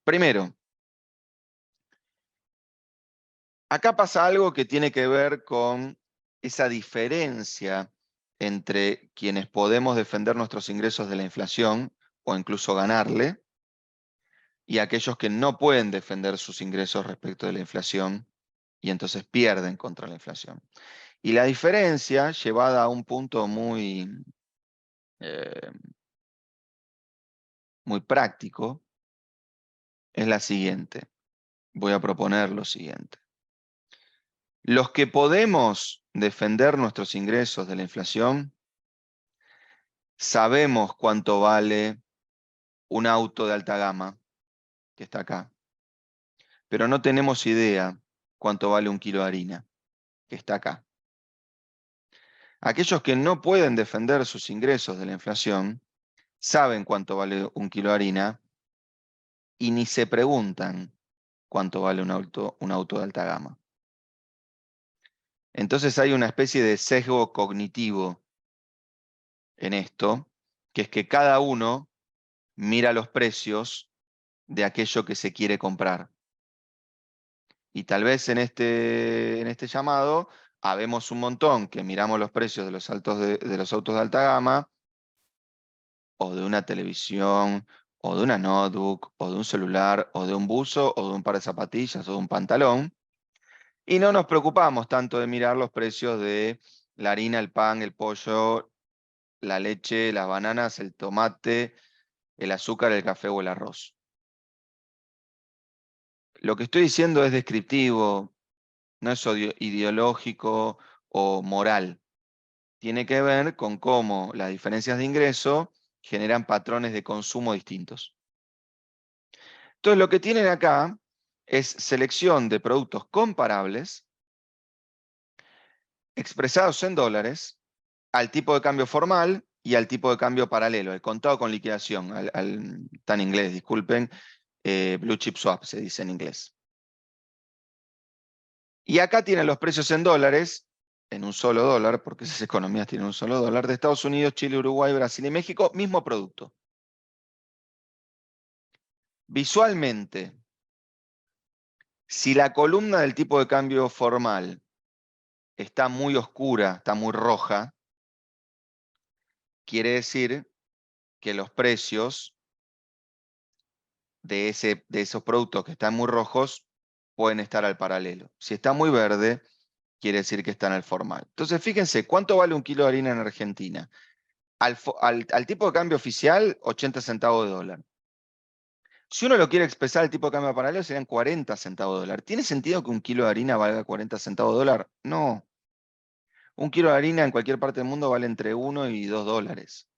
B: Primero, acá pasa algo que tiene que ver con esa diferencia entre quienes podemos defender nuestros ingresos de la inflación o incluso ganarle, y aquellos que no pueden defender sus ingresos respecto de la inflación y entonces pierden contra la inflación. Y la diferencia, llevada a un punto muy, eh, muy práctico, es la siguiente. Voy a proponer lo siguiente. Los que podemos defender nuestros ingresos de la inflación, sabemos cuánto vale un auto de alta gama que está acá, pero no tenemos idea cuánto vale un kilo de harina que está acá. Aquellos que no pueden defender sus ingresos de la inflación, saben cuánto vale un kilo de harina y ni se preguntan cuánto vale un auto de alta gama. Entonces hay una especie de sesgo cognitivo en esto, que es que cada uno mira los precios de aquello que se quiere comprar. Y tal vez en este llamado habemos un montón que miramos los precios de de los autos de alta gama, o de una televisión, o de una notebook, o de un celular, o de un buzo, o de un par de zapatillas, o de un pantalón, y no nos preocupamos tanto de mirar los precios de la harina, el pan, el pollo, la leche, las bananas, el tomate, el azúcar, el café o el arroz. Lo que estoy diciendo es descriptivo, no es ideológico o moral. Tiene que ver con cómo las diferencias de ingreso generan patrones de consumo distintos. Entonces, lo que tienen acá es selección de productos comparables, expresados en dólares, al tipo de cambio formal y al tipo de cambio paralelo, el contado con liquidación, está en inglés, disculpen, blue chip swap se dice en inglés. Y acá tienen los precios en dólares, en un solo dólar, porque esas economías tienen un solo dólar, de Estados Unidos, Chile, Uruguay, Brasil y México, mismo producto. Visualmente, si la columna del tipo de cambio formal está muy oscura, está muy roja, quiere decir que los precios de esos productos que están muy rojos pueden estar al paralelo. Si está muy verde, quiere decir que están al formal. Entonces, fíjense, ¿cuánto vale un kilo de harina en Argentina? Al tipo de cambio oficial, 80 centavos de dólar. Si uno lo quiere expresar al tipo de cambio paralelo, serían 40 centavos de dólar. ¿Tiene sentido que un kilo de harina valga 40 centavos de dólar? No. Un kilo de harina en cualquier parte del mundo vale entre 1 y 2 dólares.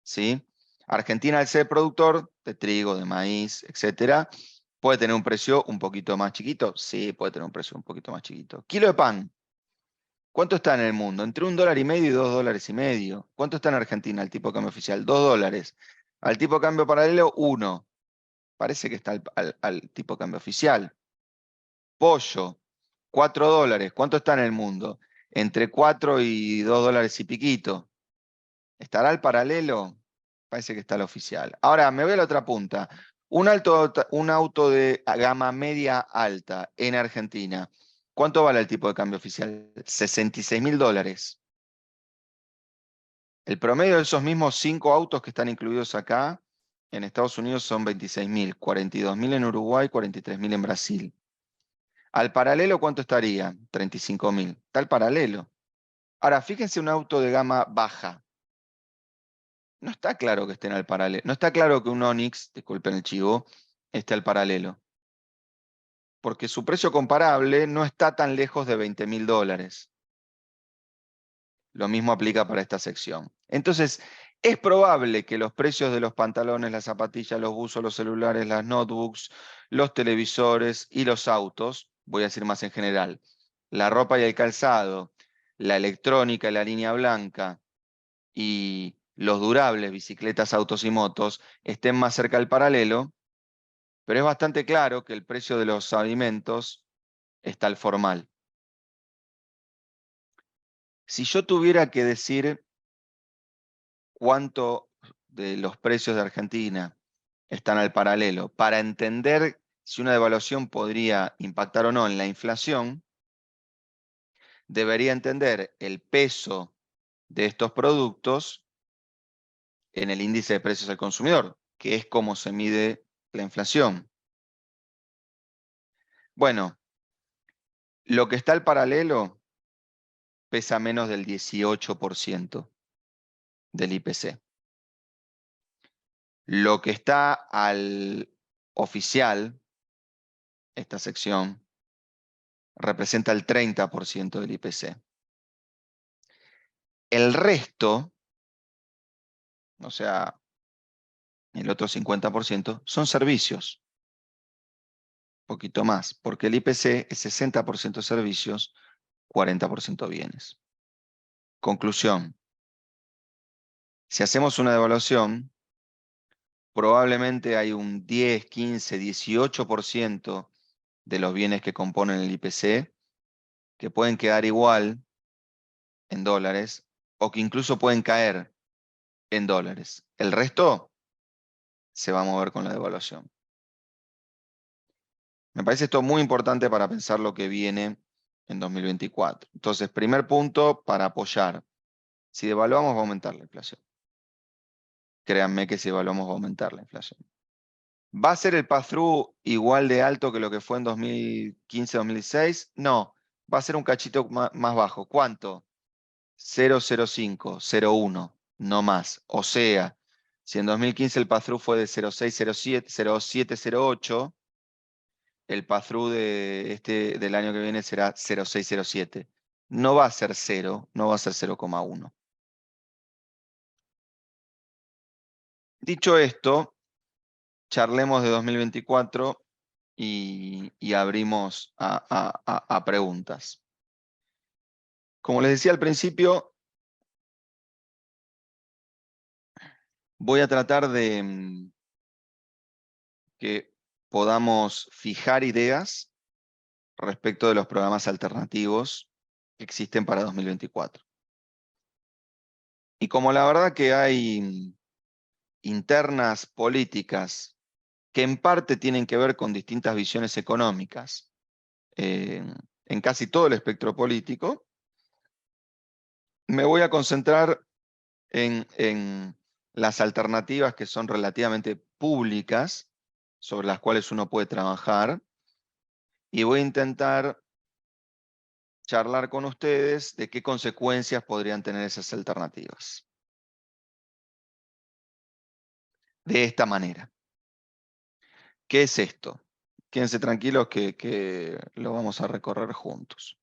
B: ¿Sí? Argentina, al ser productor de trigo, de maíz, etcétera, puede tener un precio un poquito más chiquito. Sí, puede tener un precio un poquito más chiquito. Kilo de pan. ¿Cuánto está en el mundo? Entre $1,5 y $2,5. ¿Cuánto está en Argentina el tipo de cambio oficial? 2 dólares. Al tipo de cambio paralelo, 1. Parece que está al tipo de cambio oficial. Pollo, 4 dólares. ¿Cuánto está en el mundo? Entre 4 y 2 dólares y piquito. ¿Estará al paralelo? Parece que está al oficial. Ahora, me voy a la otra punta. Un auto de gama media alta en Argentina. ¿Cuánto vale el tipo de cambio oficial? $66.000. El promedio de esos mismos 5 autos que están incluidos acá en Estados Unidos son 26.000, 42.000 en Uruguay, 43.000 en Brasil. Al paralelo, ¿cuánto estaría? 35.000. Está al paralelo. Ahora, fíjense un auto de gama baja. No está claro que estén al paralelo. No está claro que un Onix, disculpen el chivo, esté al paralelo. Porque su precio comparable no está tan lejos de $20.000. Lo mismo aplica para esta sección. Entonces, es probable que los precios de los pantalones, las zapatillas, los buzos, los celulares, las notebooks, los televisores y los autos, voy a decir más en general, la ropa y el calzado, la electrónica y la línea blanca y los durables, bicicletas, autos y motos, estén más cerca del paralelo, pero es bastante claro que el precio de los alimentos está al formal. Si yo tuviera que decir cuánto de los precios de Argentina están al paralelo para entender si una devaluación podría impactar o no en la inflación, debería entender el peso de estos productos en el índice de precios al consumidor, que es cómo se mide la inflación. Bueno, lo que está al paralelo pesa menos del 18% del IPC. Lo que está al oficial, esta sección, representa el 30% del IPC. El resto, o sea, el otro 50%, son servicios. Un poquito más, porque el IPC es 60% servicios, 40% bienes. Conclusión. Si hacemos una devaluación, probablemente hay un 10, 15, 18% de los bienes que componen el IPC que pueden quedar igual en dólares o que incluso pueden caer en dólares. El resto se va a mover con la devaluación. Me parece esto muy importante para pensar lo que viene en 2024. Entonces, primer punto para apoyar. Si devaluamos va a aumentar la inflación. Créanme que si devaluamos va a aumentar la inflación. ¿Va a ser el pass-through igual de alto que lo que fue en 2015-2016? No, va a ser un cachito más bajo. ¿Cuánto? 0,05, 0,1, no más. O sea, si en 2015 el pass-through fue de 0,6, 0,7, 0,7, 0,8, el pass-through del año que viene será 0,6, 0,7. No va a ser 0, no va a ser 0,1. Dicho esto, charlemos de 2024 y abrimos a preguntas. Como les decía al principio, voy a tratar de que podamos fijar ideas respecto de los programas alternativos que existen para 2024. Y como la verdad que hay internas políticas que en parte tienen que ver con distintas visiones económicas en casi todo el espectro político, me voy a concentrar en las alternativas que son relativamente públicas, sobre las cuales uno puede trabajar, y voy a intentar charlar con ustedes de qué consecuencias podrían tener esas alternativas. De esta manera. ¿Qué es esto? Quédense tranquilos que lo vamos a recorrer juntos.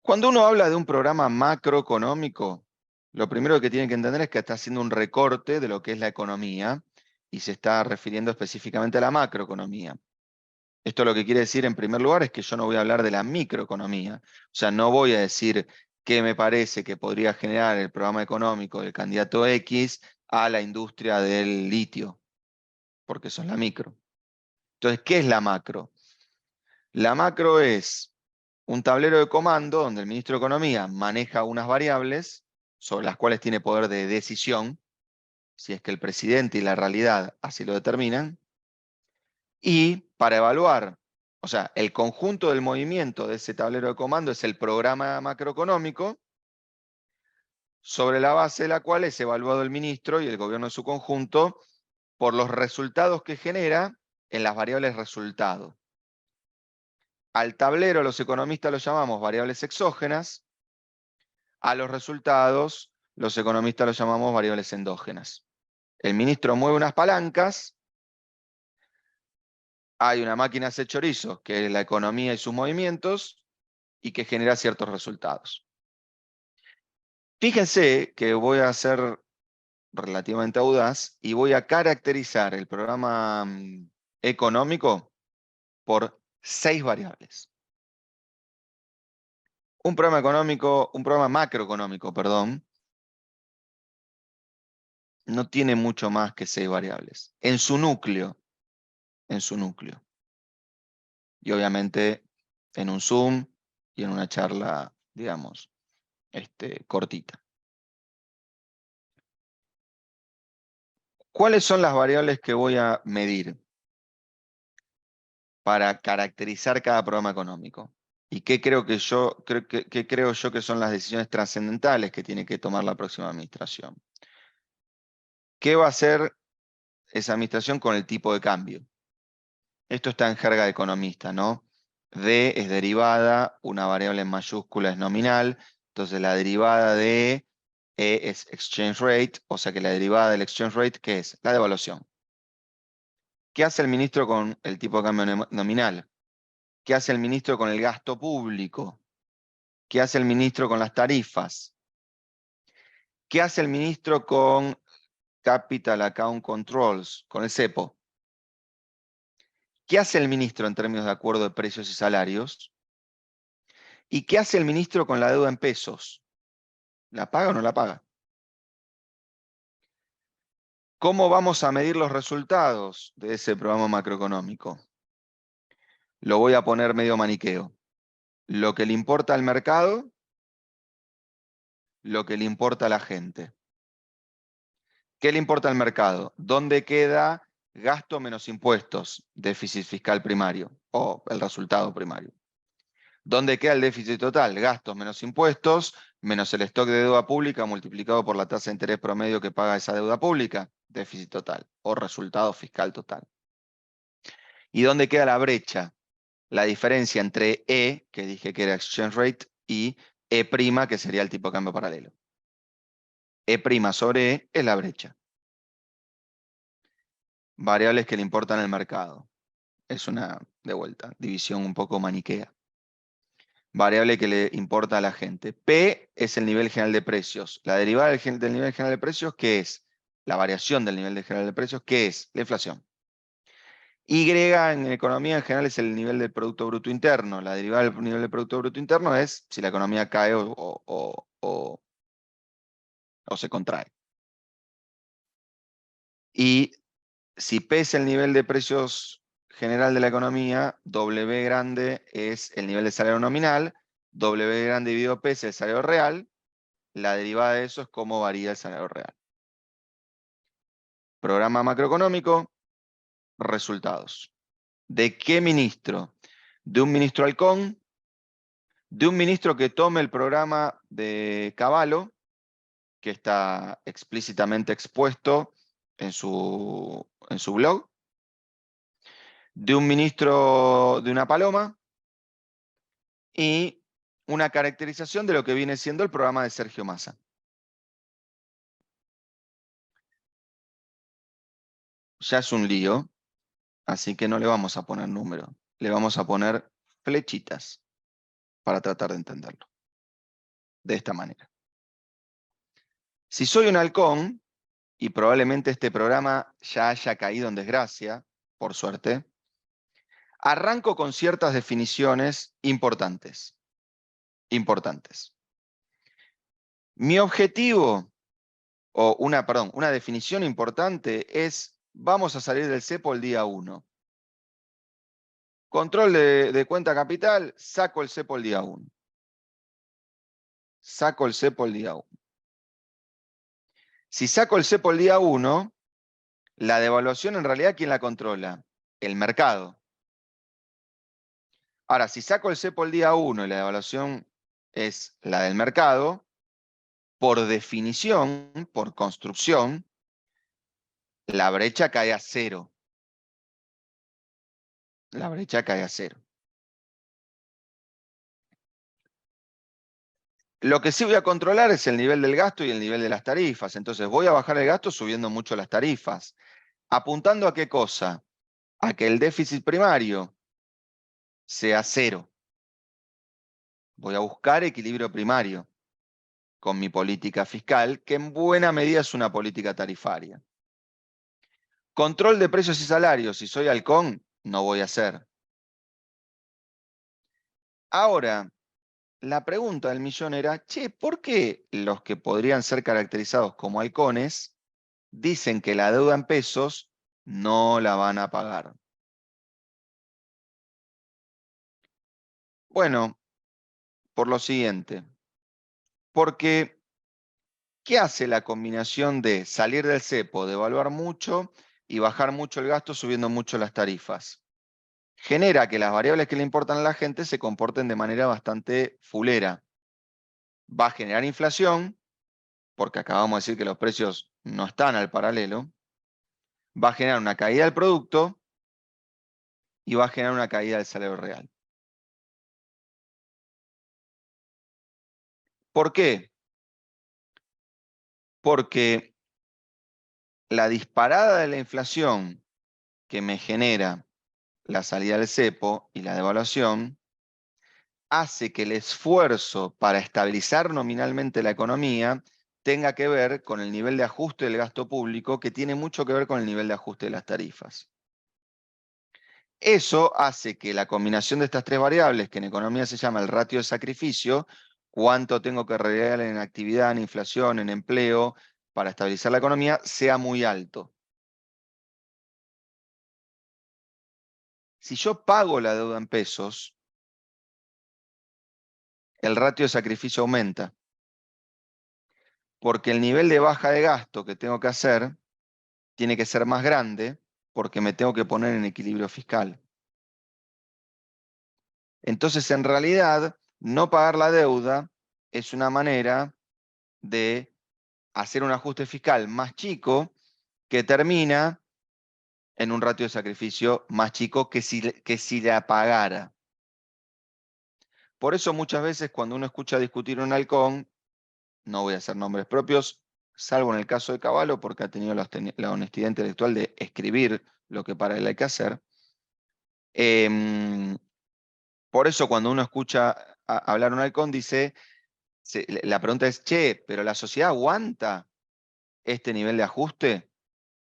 B: Cuando uno habla de un programa macroeconómico, lo primero que tienen que entender es que está haciendo un recorte de lo que es la economía y se está refiriendo específicamente a la macroeconomía. Esto lo que quiere decir en primer lugar es que yo no voy a hablar de la microeconomía. O sea, no voy a decir qué me parece que podría generar el programa económico del candidato X a la industria del litio, porque eso es la micro. Entonces, ¿qué es la macro? La macro es un tablero de comando donde el ministro de Economía maneja unas variables sobre las cuales tiene poder de decisión, si es que el presidente y la realidad así lo determinan, y para evaluar, o sea, el conjunto del movimiento de ese tablero de comando es el programa macroeconómico, sobre la base de la cual es evaluado el ministro y el gobierno en su conjunto por los resultados que genera en las variables resultado. Al tablero los economistas lo llamamos variables exógenas, a los resultados los economistas los llamamos variables endógenas. El ministro mueve unas palancas, hay una máquina hace chorizo, que es la economía y sus movimientos, y que genera ciertos resultados. Fíjense que voy a ser relativamente audaz y voy a caracterizar el programa económico por 6 variables. Un programa macroeconómico, perdón, no tiene mucho más que 6 variables. En su núcleo. Y obviamente en un Zoom y en una charla, digamos, cortita. ¿Cuáles son las variables que voy a medir para caracterizar cada programa económico? ¿Y qué creo yo que son las decisiones trascendentales que tiene que tomar la próxima administración? ¿Qué va a hacer esa administración con el tipo de cambio? Esto está en jerga de economista, ¿no? D es derivada, una variable en mayúscula es nominal, entonces la derivada de E es exchange rate, o sea que la derivada del exchange rate, ¿qué es? La devaluación. ¿Qué hace el ministro con el tipo de cambio nominal? ¿Qué hace el ministro con el gasto público? ¿Qué hace el ministro con las tarifas? ¿Qué hace el ministro con Capital Account Controls, con el CEPO? ¿Qué hace el ministro en términos de acuerdo de precios y salarios? ¿Y qué hace el ministro con la deuda en pesos? ¿La paga o no la paga? ¿Cómo vamos a medir los resultados de ese programa macroeconómico? Lo voy a poner medio maniqueo. Lo que le importa al mercado, lo que le importa a la gente. ¿Qué le importa al mercado? ¿Dónde queda gasto menos impuestos, déficit fiscal primario o el resultado primario? ¿Dónde queda el déficit total? Gastos menos impuestos, menos el stock de deuda pública multiplicado por la tasa de interés promedio que paga esa deuda pública, déficit total o resultado fiscal total. ¿Y dónde queda la brecha? La diferencia entre E, que dije que era exchange rate, y E', que sería el tipo de cambio paralelo. E' sobre E es la brecha. Variables que le importan al mercado. Es una, de vuelta, división un poco maniquea. Variable que le importa a la gente. P es el nivel general de precios. La derivada del nivel general de precios, ¿qué es? La variación del nivel general de precios, ¿qué es? La inflación. Y en economía en general es el nivel del Producto Bruto Interno. La derivada del nivel del Producto Bruto Interno es si la economía cae o se contrae. Y si P es el nivel de precios general de la economía, W grande es el nivel de salario nominal, W grande dividido P es el salario real, la derivada de eso es cómo varía el salario real. Programa macroeconómico, resultados. ¿De qué ministro? De un ministro halcón, de un ministro que tome el programa de Cavallo, que está explícitamente expuesto en su blog, de un ministro de una paloma y una caracterización de lo que viene siendo el programa de Sergio Massa. Ya es un lío, así que no le vamos a poner número, le vamos a poner flechitas para tratar de entenderlo. De esta manera. Si soy un halcón, y probablemente este programa ya haya caído en desgracia, por suerte, arranco con ciertas definiciones importantes. Mi objetivo, una definición importante es, vamos a salir del cepo el día 1. Control de cuenta capital, saco el cepo el día 1. Saco el cepo el día 1. Si saco el cepo el día 1, la devaluación en realidad, ¿quién la controla? El mercado. Ahora, si saco el cepo el día 1 y la devaluación es la del mercado, por definición, por construcción, la brecha cae a 0. La brecha cae a 0. Lo que sí voy a controlar es el nivel del gasto y el nivel de las tarifas. Entonces voy a bajar el gasto subiendo mucho las tarifas. ¿Apuntando a qué cosa? A que el déficit primario sea 0. Voy a buscar equilibrio primario con mi política fiscal, que en buena medida es una política tarifaria. Control de precios y salarios, si soy halcón, no voy a hacer. Ahora, la pregunta del millón era, che, ¿por qué los que podrían ser caracterizados como halcones dicen que la deuda en pesos no la van a pagar? Bueno, por lo siguiente, porque ¿qué hace la combinación de salir del cepo, devaluar mucho y bajar mucho el gasto subiendo mucho las tarifas? Genera que las variables que le importan a la gente se comporten de manera bastante fulera. Va a generar inflación, porque acabamos de decir que los precios no están al paralelo, va a generar una caída del producto y va a generar una caída del salario real. ¿Por qué? Porque la disparada de la inflación que me genera la salida del cepo y la devaluación hace que el esfuerzo para estabilizar nominalmente la economía tenga que ver con el nivel de ajuste del gasto público, que tiene mucho que ver con el nivel de ajuste de las tarifas. Eso hace que la combinación de estas tres variables, que en economía se llama el ratio de sacrificio, cuánto tengo que regalar en actividad, en inflación, en empleo, para estabilizar la economía, sea muy alto. Si yo pago la deuda en pesos, el ratio de sacrificio aumenta, porque el nivel de baja de gasto que tengo que hacer tiene que ser más grande, porque me tengo que poner en equilibrio fiscal. Entonces, en realidad, no pagar la deuda es una manera de hacer un ajuste fiscal más chico que termina en un ratio de sacrificio más chico que si la pagara. Por eso muchas veces cuando uno escucha discutir un halcón, no voy a hacer nombres propios, salvo en el caso de Cavallo, porque ha tenido la honestidad intelectual de escribir lo que para él hay que hacer. Por eso cuando uno escucha hablar un halcón, dice, la pregunta es, che, ¿pero la sociedad aguanta este nivel de ajuste?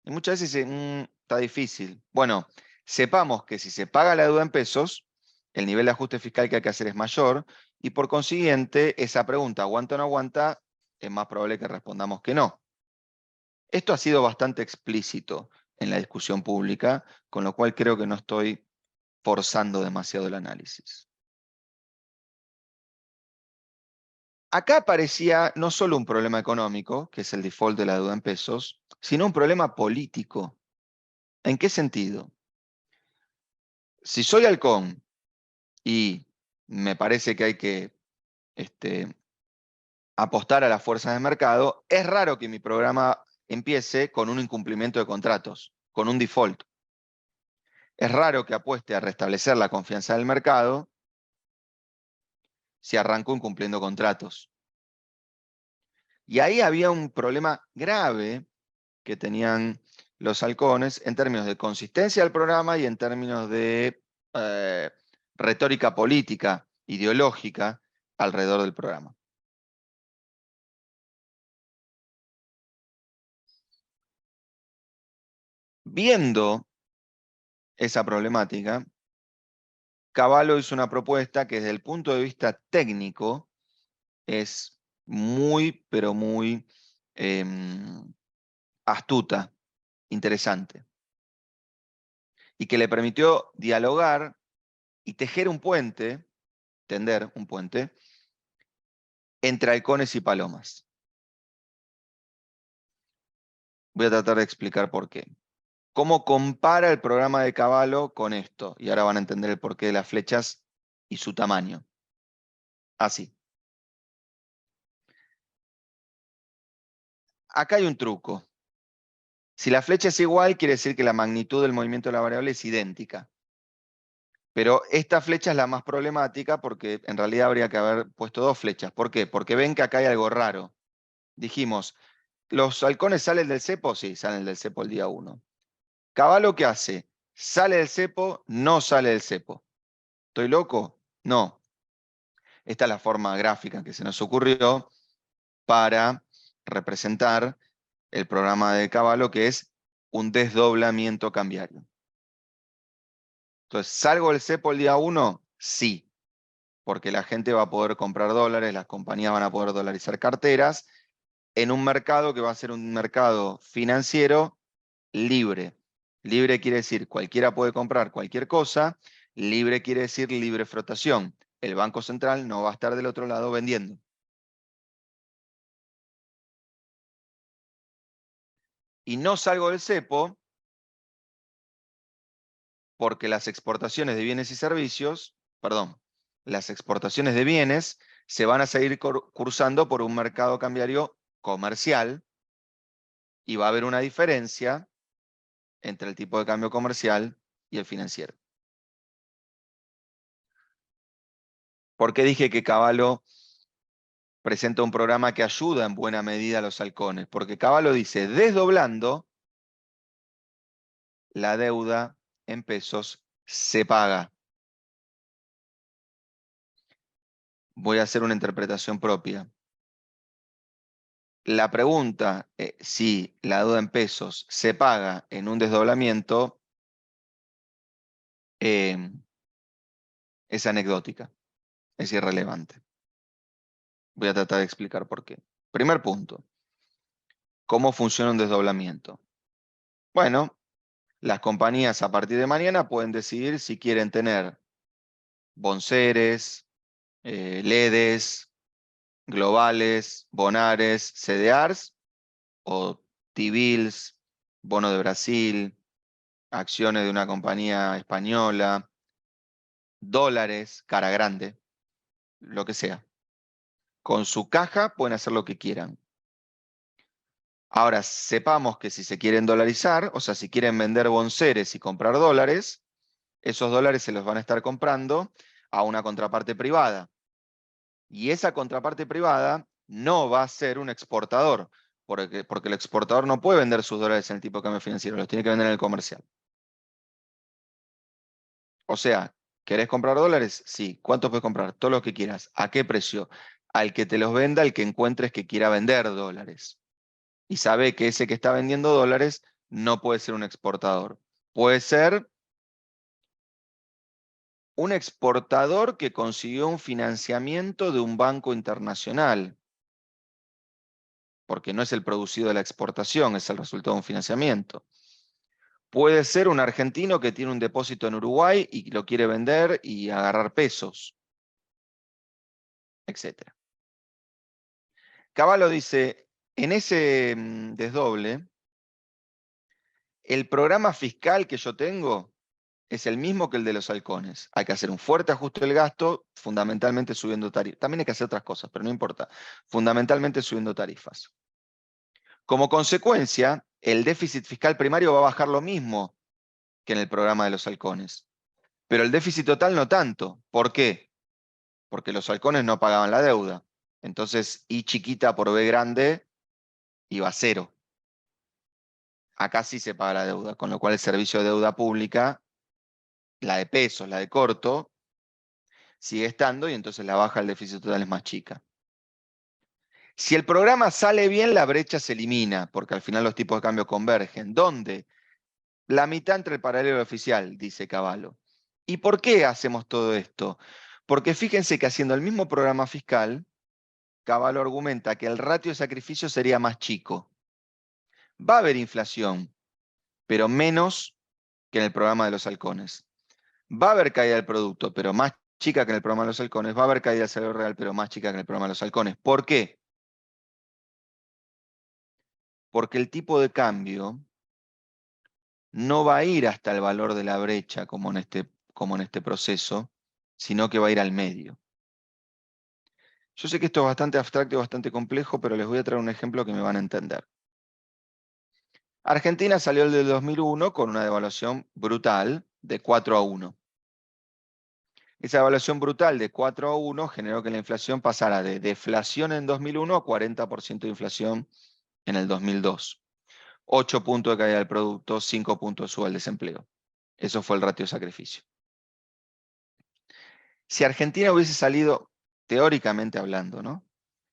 B: Y muchas veces dice, está difícil. Bueno, sepamos que si se paga la deuda en pesos, el nivel de ajuste fiscal que hay que hacer es mayor, y por consiguiente, esa pregunta, ¿aguanta o no aguanta? Es más probable que respondamos que no. Esto ha sido bastante explícito en la discusión pública, con lo cual creo que no estoy forzando demasiado el análisis. Acá aparecía no solo un problema económico, que es el default de la deuda en pesos, sino un problema político. ¿En qué sentido? Si soy halcón y me parece que hay que apostar a las fuerzas de mercado, es raro que mi programa empiece con un incumplimiento de contratos, con un default. Es raro que apueste a restablecer la confianza del mercado si arranco incumpliendo contratos. Y ahí había un problema grave que tenían los halcones en términos de consistencia del programa y en términos de retórica política, ideológica, alrededor del programa. Viendo esa problemática, Cavallo hizo una propuesta que desde el punto de vista técnico es muy, pero muy astuta, interesante, y que le permitió dialogar y tejer un puente, tender un puente, entre halcones y palomas. Voy a tratar de explicar por qué. ¿Cómo compara el programa de Cavallo con esto? Y ahora van a entender el porqué de las flechas y su tamaño. Así. Acá hay un truco. Si la flecha es igual, quiere decir que la magnitud del movimiento de la variable es idéntica. Pero esta flecha es la más problemática porque en realidad habría que haber puesto dos flechas. ¿Por qué? Porque ven que acá hay algo raro. Dijimos, ¿los halcones salen del cepo? Sí, salen del cepo el día 1. ¿Cavallo qué hace? ¿Sale del cepo? No sale del cepo. ¿Estoy loco? No. Esta es la forma gráfica que se nos ocurrió para representar el programa de Cavallo, que es un desdoblamiento cambiario. Entonces, ¿salgo del cepo el día 1? Sí, porque la gente va a poder comprar dólares, las compañías van a poder dolarizar carteras en un mercado que va a ser un mercado financiero libre. Libre quiere decir cualquiera puede comprar cualquier cosa, libre quiere decir libre flotación. El Banco Central no va a estar del otro lado vendiendo. Y no salgo del cepo porque las exportaciones de bienes y servicios, perdón, las exportaciones de bienes se van a seguir cursando por un mercado cambiario comercial y va a haber una diferencia entre el tipo de cambio comercial y el financiero. ¿Por qué dije que Cavallo presenta un programa que ayuda en buena medida a los halcones, porque Cavallo dice, desdoblando, la deuda en pesos se paga. Voy a hacer una interpretación propia. La pregunta, si la deuda en pesos se paga en un desdoblamiento, es anecdótica, es irrelevante. Voy a tratar de explicar por qué. Primer punto, ¿cómo funciona un desdoblamiento? Bueno, las compañías a partir de mañana pueden decidir si quieren tener bonseres, LEDs, globales, bonares, CDRs o T-bills, bono de Brasil, acciones de una compañía española, dólares, cara grande, lo que sea. Con su caja pueden hacer lo que quieran. Ahora, sepamos que si se quieren dolarizar, o sea, si quieren vender bonseres y comprar dólares, esos dólares se los van a estar comprando a una contraparte privada. Y esa contraparte privada no va a ser un exportador, porque el exportador no puede vender sus dólares en el tipo de cambio financiero, los tiene que vender en el comercial. O sea, ¿querés comprar dólares? Sí. ¿Cuántos puedes comprar? Todo lo que quieras. ¿A qué precio? Al que te los venda, al que encuentres que quiera vender dólares. Y sabe que ese que está vendiendo dólares no puede ser un exportador. Puede ser un exportador que consiguió un financiamiento de un banco internacional, porque no es el producido de la exportación, es el resultado de un financiamiento. Puede ser un argentino que tiene un depósito en Uruguay y lo quiere vender y agarrar pesos, etc. Cavallo dice, en ese desdoble, el programa fiscal que yo tengo es el mismo que el de los halcones. Hay que hacer un fuerte ajuste del gasto, fundamentalmente subiendo tarifas. También hay que hacer otras cosas, pero no importa. Fundamentalmente subiendo tarifas. Como consecuencia, el déficit fiscal primario va a bajar lo mismo que en el programa de los halcones. Pero el déficit total no tanto. ¿Por qué? Porque los halcones no pagaban la deuda. Entonces, I chiquita por B grande iba a cero. Acá sí se paga la deuda, con lo cual el servicio de deuda pública, la de pesos, la de corto, sigue estando y entonces la baja del déficit total es más chica. Si el programa sale bien, la brecha se elimina, porque al final los tipos de cambio convergen. ¿Dónde? La mitad entre el paralelo y el oficial, dice Cavallo. ¿Y por qué hacemos todo esto? Porque fíjense que haciendo el mismo programa fiscal, Cavallo argumenta que el ratio de sacrificio sería más chico. Va a haber inflación, pero menos que en el programa de los halcones. Va a haber caída del producto, pero más chica que en el programa de los halcones. Va a haber caída del salario real, pero más chica que en el programa de los halcones. ¿Por qué? Porque el tipo de cambio no va a ir hasta el valor de la brecha como en este proceso, sino que va a ir al medio. Yo sé que esto es bastante abstracto y bastante complejo, pero les voy a traer un ejemplo que me van a entender. Argentina salió del 2001 con una devaluación brutal de 4-1. Esa devaluación brutal de 4-1 generó que la inflación pasara de deflación en 2001 a 40% de inflación en el 2002. 8 puntos de caída del producto, 5 puntos de suba el desempleo. Eso fue el ratio de sacrificio. Si Argentina hubiese salido, teóricamente hablando, ¿no?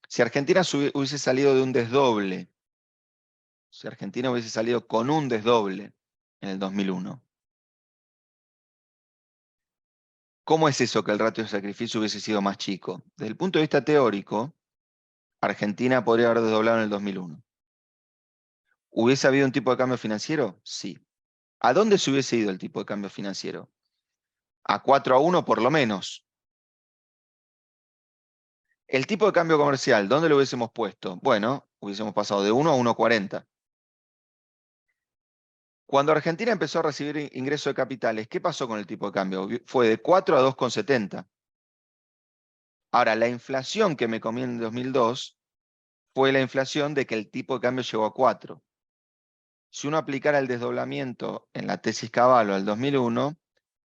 B: Si Argentina hubiese salido de un desdoble, si Argentina hubiese salido con un desdoble en el 2001, ¿cómo es eso que el ratio de sacrificio hubiese sido más chico? Desde el punto de vista teórico, Argentina podría haber desdoblado en el 2001. ¿Hubiese habido un tipo de cambio financiero? Sí. ¿A dónde se hubiese ido el tipo de cambio financiero? A 4-1 por lo menos. El tipo de cambio comercial, ¿dónde lo hubiésemos puesto? Bueno, hubiésemos pasado de 1 a 1,40. Cuando Argentina empezó a recibir ingreso de capitales, ¿qué pasó con el tipo de cambio? Fue de 4 a 2,70. Ahora, la inflación que me comí en 2002 fue la inflación de que el tipo de cambio llegó a 4. Si uno aplicara el desdoblamiento en la tesis Cavallo al 2001,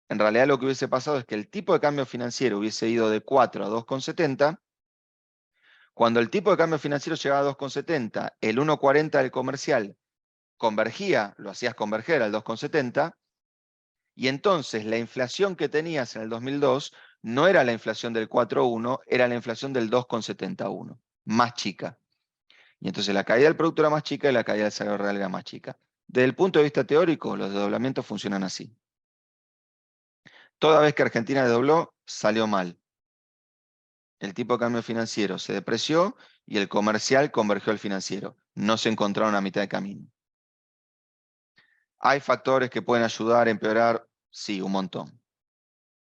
B: en realidad lo que hubiese pasado es que el tipo de cambio financiero hubiese ido de 4 a 2,70, Cuando el tipo de cambio financiero llegaba a 2,70, el 1,40 del comercial convergía, lo hacías converger al 2,70, y entonces la inflación que tenías en el 2002 no era la inflación del 4,1, era la inflación del 2,71, más chica. Y entonces la caída del producto era más chica y la caída del salario real era más chica. Desde el punto de vista teórico, los desdoblamientos funcionan así. Toda vez que Argentina desdobló, salió mal. El tipo de cambio financiero se depreció y el comercial convergió al financiero. No se encontraron a mitad de camino. ¿Hay factores que pueden ayudar a empeorar? Sí, un montón.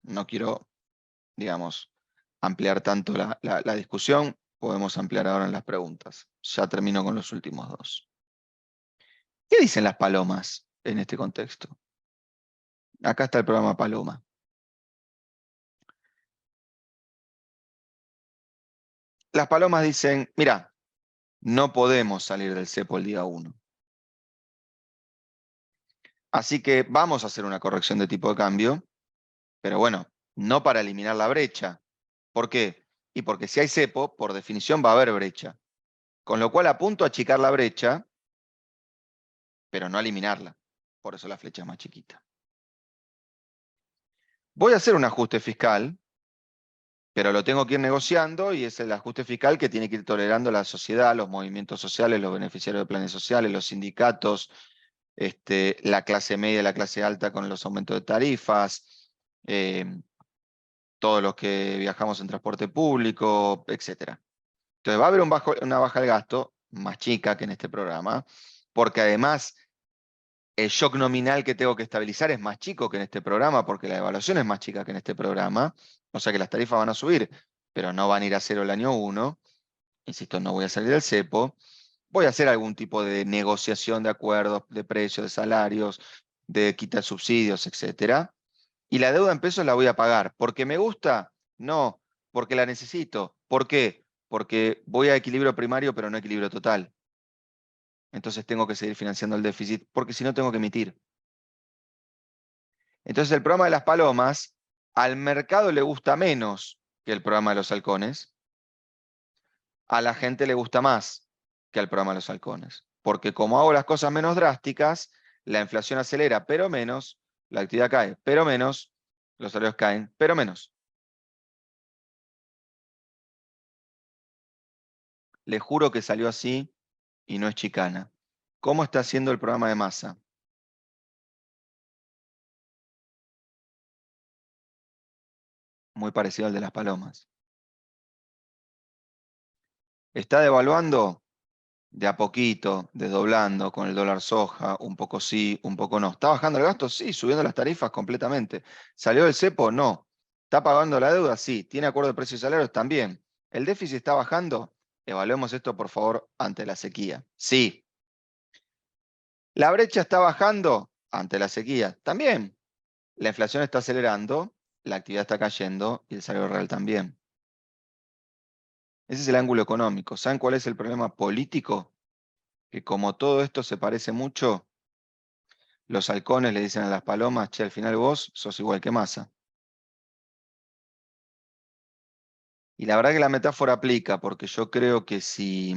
B: No quiero, digamos, ampliar tanto la discusión. Podemos ampliar ahora en las preguntas. Ya termino con los últimos dos. ¿Qué dicen las palomas en este contexto? Acá está el programa Paloma. Las palomas dicen, mira, no podemos salir del cepo el día 1. Así que vamos a hacer una corrección de tipo de cambio, pero bueno, no para eliminar la brecha. ¿Por qué? Y porque si hay cepo, por definición va a haber brecha. Con lo cual apunto a achicar la brecha, pero no a eliminarla. Por eso la flecha es más chiquita. Voy a hacer un ajuste fiscal, pero lo tengo que ir negociando y es el ajuste fiscal que tiene que ir tolerando la sociedad, los movimientos sociales, los beneficiarios de planes sociales, los sindicatos, la clase media y la clase alta con los aumentos de tarifas, todos los que viajamos en transporte público, etc. Entonces va a haber una baja del gasto, más chica que en este programa, porque además el shock nominal que tengo que estabilizar es más chico que en este programa, porque la evaluación es más chica que en este programa, o sea que las tarifas van a subir, pero no van a ir a cero el año 1. Insisto, no voy a salir del cepo. Voy a hacer algún tipo de negociación de acuerdos, de precios, de salarios, de quita de subsidios, etc. Y la deuda en pesos la voy a pagar. ¿Porque me gusta? No. ¿Porque la necesito? ¿Por qué? Porque voy a equilibrio primario, pero no equilibrio total. Entonces tengo que seguir financiando el déficit, porque si no tengo que emitir. Entonces el programa de las palomas, al mercado le gusta menos que el programa de los halcones, a la gente le gusta más que al programa de los halcones. Porque como hago las cosas menos drásticas, la inflación acelera, pero menos, la actividad cae, pero menos, los salarios caen, pero menos. Le juro que salió así y no es chicana. ¿Cómo está haciendo el programa de Massa? Muy parecido al de las palomas. Está devaluando de a poquito, desdoblando con el dólar soja, un poco sí, un poco no. ¿Está bajando el gasto? Sí, subiendo las tarifas completamente. ¿Salió del cepo? No. ¿Está pagando la deuda? Sí. ¿Tiene acuerdo de precios y salarios? También. ¿El déficit está bajando? Evaluemos esto, por favor, ante la sequía. Sí. ¿La brecha está bajando? Ante la sequía. También. La inflación está acelerando, la actividad está cayendo y el salario real también. Ese es el ángulo económico. ¿Saben cuál es el problema político? Que como todo esto se parece mucho, los halcones le dicen a las palomas, che, al final vos sos igual que Massa. Y la verdad que la metáfora aplica, porque yo creo que si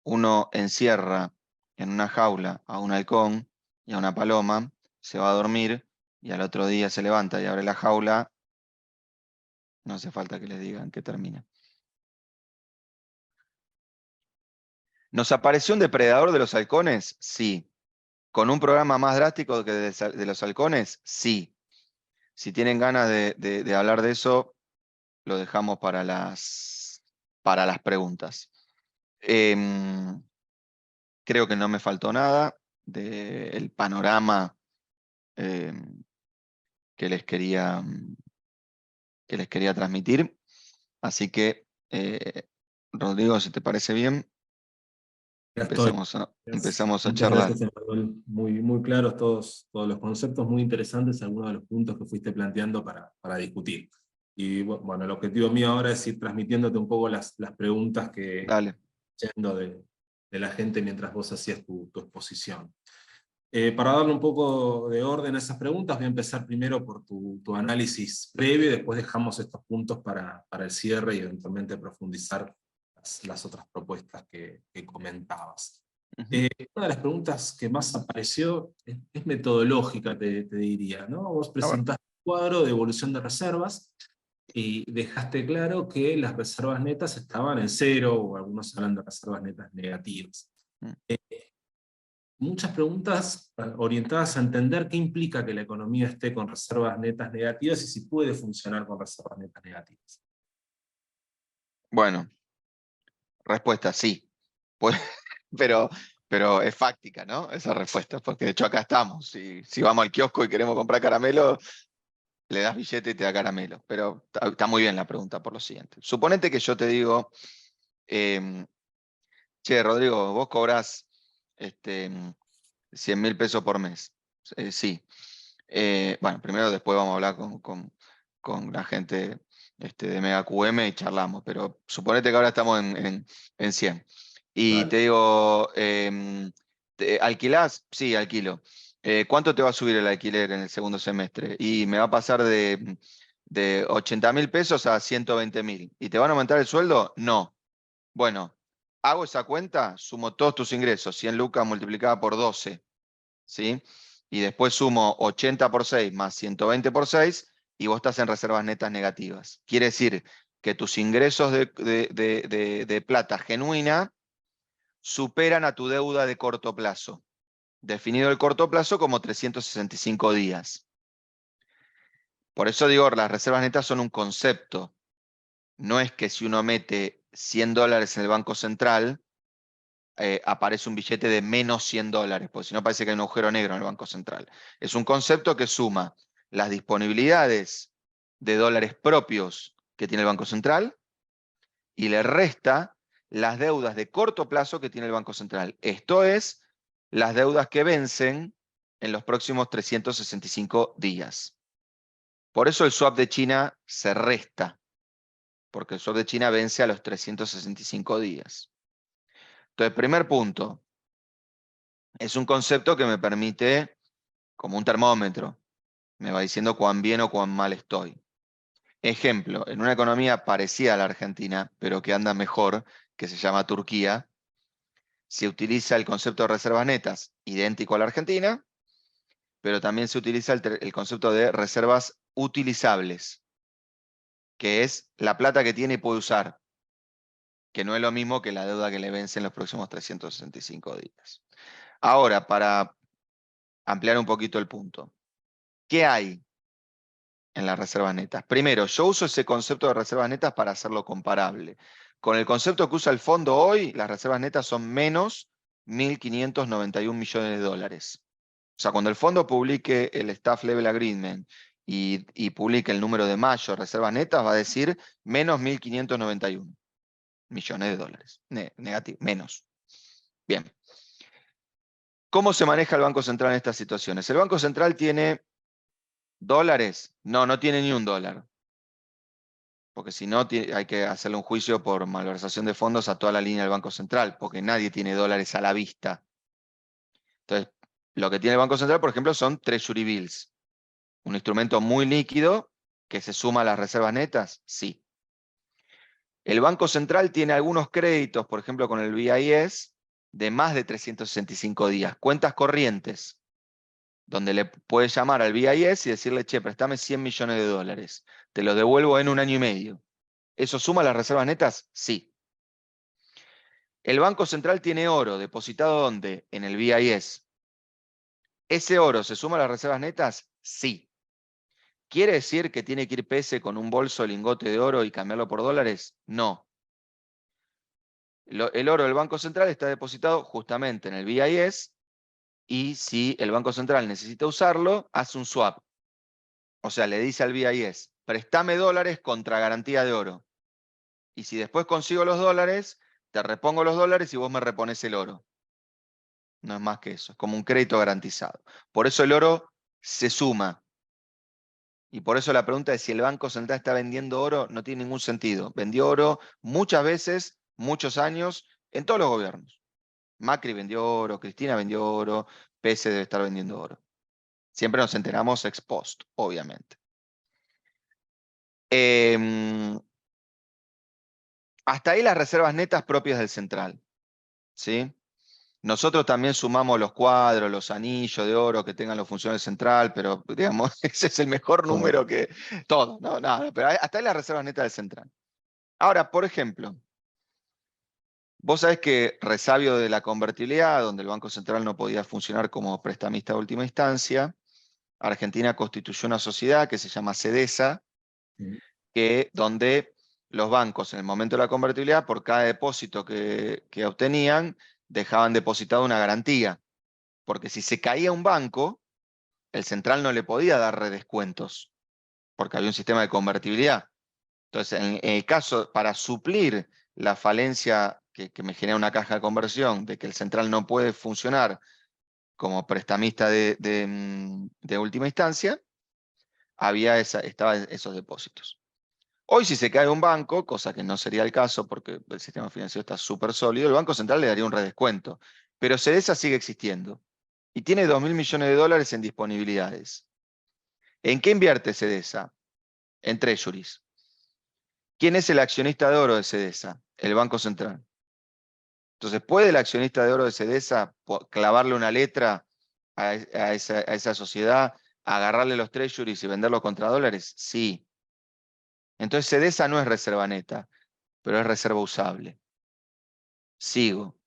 B: uno encierra en una jaula a un halcón y a una paloma, se va a dormir y al otro día se levanta y abre la jaula, no hace falta que les digan que termina. ¿Nos apareció un depredador de los halcones? Sí. ¿Con un programa más drástico que de los halcones? Sí. Si tienen ganas de hablar de eso, lo dejamos para las preguntas. Creo que no me faltó nada del panorama em, que les quería, transmitir. Así que, Rodrigo, si te parece bien,
A: Ya estoy.
B: empezamos a
A: Muchas
B: charlar.
A: gracias, Emanuel. Muy claros todos los conceptos, muy interesantes, algunos de los puntos que fuiste planteando para discutir. Y bueno, el objetivo mío ahora es ir transmitiéndote un poco las preguntas que
B: Dale.
A: yendo de la gente mientras vos hacías tu exposición. Para darle un poco de orden a esas preguntas, voy a empezar primero por tu análisis previo y después dejamos estos puntos para el cierre y eventualmente profundizar las otras propuestas que comentabas.
B: Ujú.
A: Una de las preguntas que más apareció es metodológica, te diría, ¿no? Vos
B: A ver.
A: presentaste un cuadro de evolución de reservas y dejaste claro que las reservas netas estaban en cero, o algunos hablan de reservas netas negativas.
B: Mm.
A: Muchas preguntas orientadas a entender qué implica que la economía esté con reservas netas negativas y si puede funcionar con reservas netas negativas.
B: Bueno, respuesta sí. Puede- pero, pero es fáctica, ¿no? Esa respuesta, porque de hecho acá estamos. Si vamos al kiosco y queremos comprar caramelo, le das billete y te da caramelo. Pero está muy bien la pregunta por lo siguiente. Suponete que yo te digo, em, che, Rodrigo, vos cobrás 100.000 pesos por mes. Sí. Bueno, primero después vamos a hablar con la gente de Mega QM y charlamos, pero suponete que ahora estamos en 100. Y te
A: Vale.
B: digo, ¿alquilás? Sí, alquilo. ¿Cuánto te va a subir el alquiler en el segundo semestre? Y me va a pasar de 80.000 pesos a 120.000. ¿Y te van a aumentar el sueldo? No. Bueno, hago esa cuenta, sumo todos tus ingresos, 100 lucas multiplicada por 12, ¿sí? Y después sumo 80 por 6 más 120 por 6 y vos estás en reservas netas negativas. Quiere decir que tus ingresos de plata genuina superan a tu deuda de corto plazo, definido el corto plazo como 365 días. Por eso digo, las reservas netas son un concepto. No es que si uno mete $100 en el Banco Central, aparece un billete de menos $100, porque si no parece que hay un agujero negro en el Banco Central. Es un concepto que suma las disponibilidades de dólares propios que tiene el Banco Central y le resta las deudas de corto plazo que tiene el Banco Central. Esto es, las deudas que vencen en los próximos 365 días. Por eso el swap de China se resta, porque el swap de China vence a los 365 días. Entonces, primer punto, es un concepto que me permite, como un termómetro, me va diciendo cuán bien o cuán mal estoy. Ejemplo, en una economía parecida a la Argentina, pero que anda mejor, que se llama Turquía, se utiliza el concepto de reservas netas, idéntico a la Argentina, pero también se utiliza el concepto de reservas utilizables, que es la plata que tiene y puede usar, que no es lo mismo que la deuda que le vence en los próximos 365 días. Ahora, para ampliar un poquito el punto, ¿qué hay en las reservas netas? Primero, yo uso ese concepto de reservas netas para hacerlo comparable. Con el concepto que usa el fondo hoy, las reservas netas son menos 1.591 millones de dólares. O sea, cuando el fondo publique el Staff Level Agreement y publique el número de mayo de reservas netas, va a decir menos 1.591 millones de dólares. Negativo, menos. Bien. ¿Cómo se maneja el Banco Central en estas situaciones? El Banco Central tiene dólares. No, no tiene ni un dólar. Porque si no, hay que hacerle un juicio por malversación de fondos a toda la línea del Banco Central, porque nadie tiene dólares a la vista. Entonces, lo que tiene el Banco Central, por ejemplo, son Treasury Bills. Un instrumento muy líquido que se suma a las reservas netas, sí. El Banco Central tiene algunos créditos, por ejemplo, con el BIS, de más de 365 días, cuentas corrientes, donde le puedes llamar al BIS y decirle, che, préstame 100 millones de dólares, te los devuelvo en un año y medio. ¿Eso suma a las reservas netas? Sí. El Banco Central tiene oro depositado ¿dónde? En el BIS. ¿Ese oro se suma a las reservas netas? Sí. ¿Quiere decir que tiene que ir Pese con un bolso de lingote de oro y cambiarlo por dólares? No. El oro del Banco Central está depositado justamente en el BIS y si el Banco Central necesita usarlo, hace un swap. O sea, le dice al BIS, préstame dólares contra garantía de oro. Y si después consigo los dólares, te repongo los dólares y vos me repones el oro. No es más que eso, es como un crédito garantizado. Por eso el oro se suma. Y por eso la pregunta de si el Banco Central está vendiendo oro no tiene ningún sentido. Vendió oro muchas veces, muchos años, en todos los gobiernos. Macri vendió oro, Cristina vendió oro, Pese debe estar vendiendo oro. Siempre nos enteramos ex post, obviamente. Hasta ahí las reservas netas propias del central, ¿sí? Nosotros también sumamos los cuadros, los anillos de oro que tengan los funcionarios central, pero digamos, ese es el mejor
A: Todo.
B: número que todo, no, nada, pero hasta ahí las reservas netas del central. Ahora, por ejemplo, vos sabés que resabio de la convertibilidad, donde el Banco Central no podía funcionar como prestamista de última instancia, Argentina constituyó una sociedad que se llama CEDESA, donde los bancos en el momento de la convertibilidad, por cada depósito que obtenían, dejaban depositada una garantía. Porque si se caía un banco, el central no le podía dar redescuentos, porque había un sistema de convertibilidad. Entonces, en el caso, para suplir la falencia que me genera una caja de conversión, de que el central no puede funcionar como prestamista de última instancia, estaban esos depósitos. Hoy si se cae un banco, cosa que no sería el caso porque el sistema financiero está súper sólido, el Banco Central le daría un redescuento. Pero CEDESA sigue existiendo y tiene 2.000 millones de dólares en disponibilidades. ¿En qué invierte CEDESA? En treasuries. ¿Quién es el accionista de oro de CEDESA? El Banco Central. Entonces, ¿puede el accionista de oro de CEDESA clavarle una letra a esa sociedad, agarrarle los treasuries y venderlos contra dólares? Sí. Entonces, CEDESA no es reserva neta, pero es reserva usable. Sigo.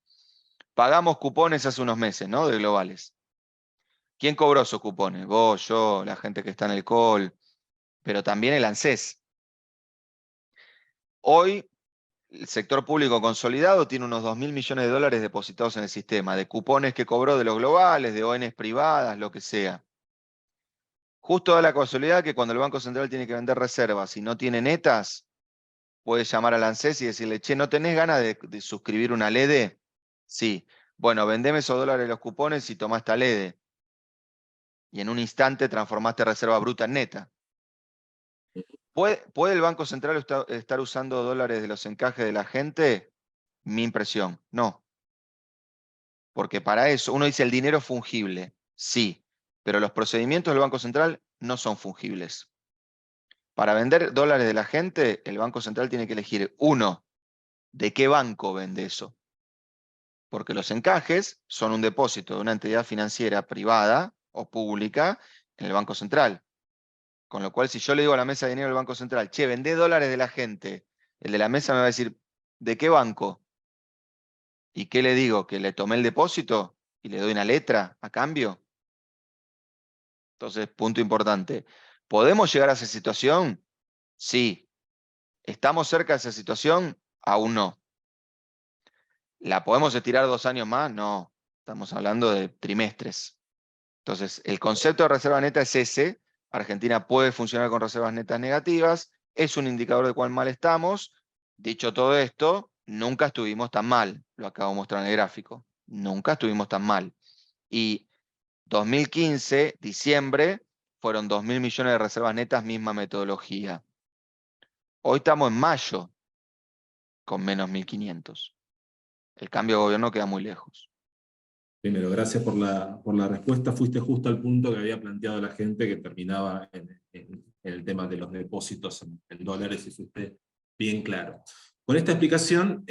B: Pagamos cupones hace unos meses, ¿no? De globales. ¿Quién cobró esos cupones? Vos, yo, la gente que está en el call, pero también el ANSES. Hoy, el sector público consolidado tiene unos 2.000 millones de dólares depositados en el sistema, de cupones que cobró de los globales, de ONs privadas, lo que sea. Justo da la casualidad que cuando el Banco Central tiene que vender reservas y no tiene netas, puede llamar al ANSES y decirle, che, ¿no tenés ganas de suscribir una LEDE? Sí. Bueno, vendeme esos dólares de los cupones y tomá esta LEDE. Y en un instante transformaste reserva bruta en neta. ¿Puede el Banco Central estar usando dólares de los encajes de la gente? Mi impresión, no. Porque para eso, uno dice el dinero es fungible, sí, pero los procedimientos del Banco Central no son fungibles. Para vender dólares de la gente, el Banco Central tiene que elegir uno, ¿de qué banco vende eso? Porque los encajes son un depósito de una entidad financiera privada o pública en el Banco Central. Con lo cual, si yo le digo a la mesa de dinero del Banco Central, che, vendé dólares de la gente, el de la mesa me va a decir, ¿de qué banco? ¿Y qué le digo? ¿Que le tomé el depósito y le doy una letra a cambio? Entonces, punto importante. ¿Podemos llegar a esa situación? Sí. ¿Estamos cerca de esa situación? Aún no. ¿La podemos estirar 2 años más? No. Estamos hablando de trimestres. Entonces, el concepto de reserva neta es ese. Argentina puede funcionar con reservas netas negativas. Es un indicador de cuán mal estamos. Dicho todo esto, nunca estuvimos tan mal. Lo acabo de mostrar en el gráfico. Nunca estuvimos tan mal. Y 2015, diciembre, fueron 2.000 millones de reservas netas, misma metodología. Hoy estamos en mayo con menos 1.500. El cambio de gobierno queda muy lejos.
A: Primero, gracias por la respuesta. Fuiste justo al punto que había planteado la gente que terminaba en el tema de los depósitos en dólares y fuiste bien claro. Con esta explicación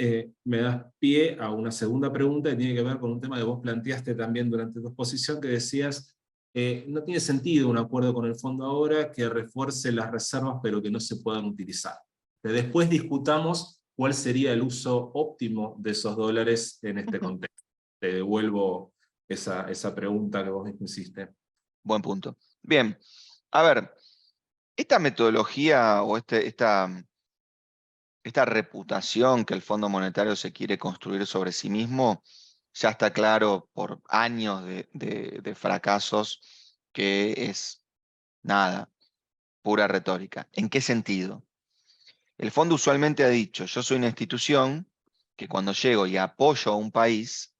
A: me das pie a una segunda pregunta que tiene que ver con un tema que vos planteaste también durante tu exposición, que decías, no tiene sentido un acuerdo con el fondo ahora que refuerce las reservas pero que no se puedan utilizar. Que después discutamos cuál sería el uso óptimo de esos dólares en este contexto. Te devuelvo esa pregunta que vos me hiciste.
B: Buen punto. Bien, a ver, esta metodología o esta reputación que el Fondo Monetario se quiere construir sobre sí mismo, ya está claro por años de fracasos que es nada, pura retórica. ¿En qué sentido? El fondo usualmente ha dicho, yo soy una institución que cuando llego y apoyo a un país,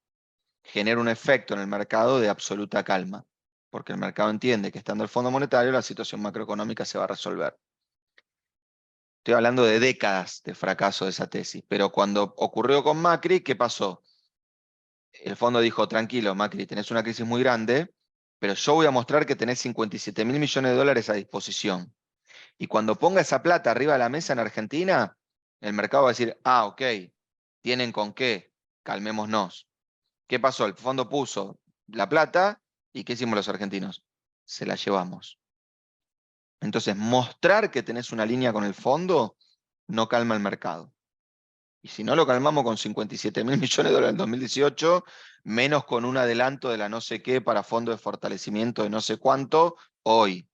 B: genera un efecto en el mercado de absoluta calma, porque el mercado entiende que estando el Fondo Monetario la situación macroeconómica se va a resolver. Estoy hablando de décadas de fracaso de esa tesis, pero cuando ocurrió con Macri, ¿qué pasó? el fondo dijo, tranquilo, Macri, tenés una crisis muy grande, pero yo voy a mostrar que tenés 57.000 millones de dólares a disposición. Y cuando ponga esa plata arriba de la mesa en Argentina, el mercado va a decir, ah, ok, tienen con qué, calmémonos. ¿Qué pasó? El fondo puso la plata y ¿qué hicimos los argentinos? Se la llevamos. Entonces, mostrar que tenés una línea con el fondo no calma el mercado. Y si no lo calmamos con 57.000 millones de dólares en 2018, menos con un adelanto de la no sé qué para fondo de fortalecimiento de no sé cuánto, hoy.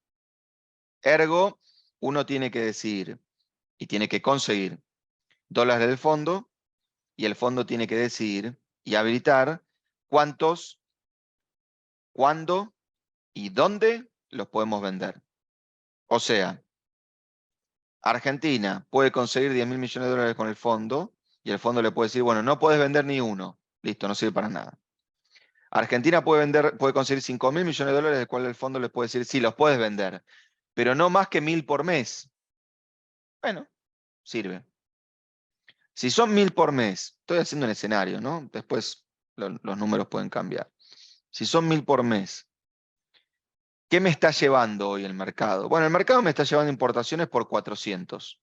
B: Ergo, uno tiene que decidir y tiene que conseguir dólares del fondo y el fondo tiene que decidir y habilitar cuántos, cuándo y dónde los podemos vender. O sea, Argentina puede conseguir 10.000 millones de dólares con el fondo y el fondo le puede decir, bueno, no puedes vender ni uno. Listo, no sirve para nada. Argentina puede conseguir 5.000 millones de dólares, del cual el fondo le puede decir, sí, los puedes vender, pero no más que 1.000 por mes. Bueno, sirve. Si son 1.000 por mes, estoy haciendo un escenario, ¿no? Después los números pueden cambiar. Si son 1.000 por mes, ¿qué me está llevando hoy el mercado? Bueno, el mercado me está llevando importaciones por 400.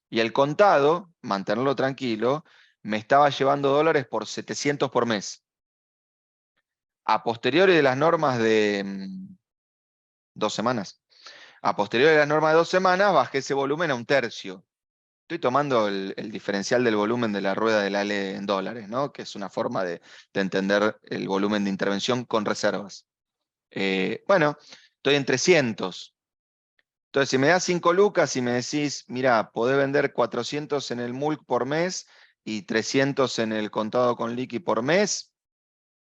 B: Y el contado, mantenerlo tranquilo, me estaba llevando dólares por 700 por mes. A posteriori de las normas de 2 semanas. A posteriori de las normas de 2 semanas, bajé ese volumen a 1/3. Estoy tomando el diferencial del volumen de la rueda del ALE en dólares, ¿no? Que es una forma de entender el volumen de intervención con reservas. Bueno, estoy en 300. Entonces, si me das 5 lucas y me decís, mira, podés vender 400 en el MULC por mes y 300 en el contado con liqui por mes,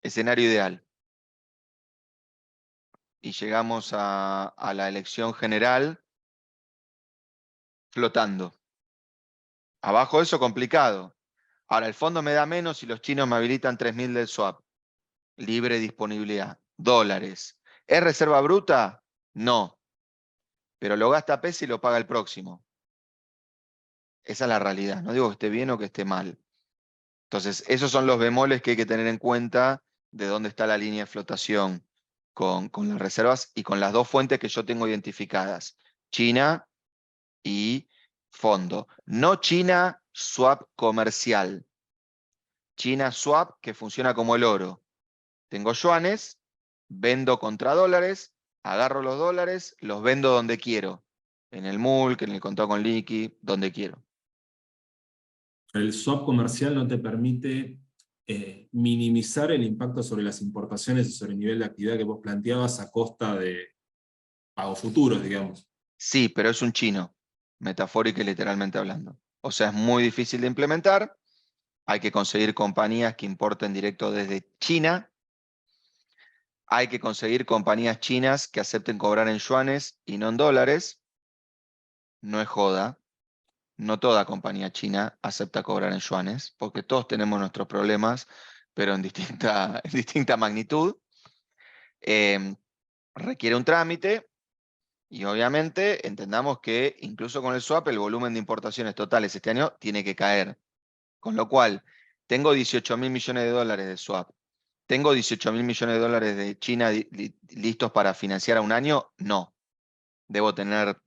B: escenario ideal. Y llegamos a la elección general flotando. Abajo de eso, complicado. Ahora, el fondo me da menos y los chinos me habilitan 3.000 del swap. Libre disponibilidad. Dólares. ¿Es reserva bruta? No. Pero lo gasta PES y lo paga el próximo. Esa es la realidad. No digo que esté bien o que esté mal. Entonces, esos son los bemoles que hay que tener en cuenta de dónde está la línea de flotación con las reservas y con las dos fuentes que yo tengo identificadas. China y fondo. No China swap comercial. China swap que funciona como el oro. Tengo yuanes, vendo contra dólares, agarro los dólares, los vendo donde quiero. En el MULC, en el contado con liqui, donde quiero.
A: El swap comercial no te permite minimizar el impacto sobre las importaciones y sobre el nivel de actividad que vos planteabas a costa de pagos futuros, digamos.
B: Sí, pero es un chino, metafórico y literalmente hablando. O sea, es muy difícil de implementar. Hay que conseguir compañías que importen directo desde China. Hay que conseguir compañías chinas que acepten cobrar en yuanes y no en dólares. No es joda. No toda compañía china acepta cobrar en yuanes, porque todos tenemos nuestros problemas, pero en distinta, en distinta magnitud. Eh, Requiere un trámite y obviamente entendamos que incluso con el swap el volumen de importaciones totales este año tiene que caer. Con lo cual, tengo 18.000 millones de dólares de swap. ¿Tengo 18.000 millones de dólares de China listos para financiar a un año? No. Debo tener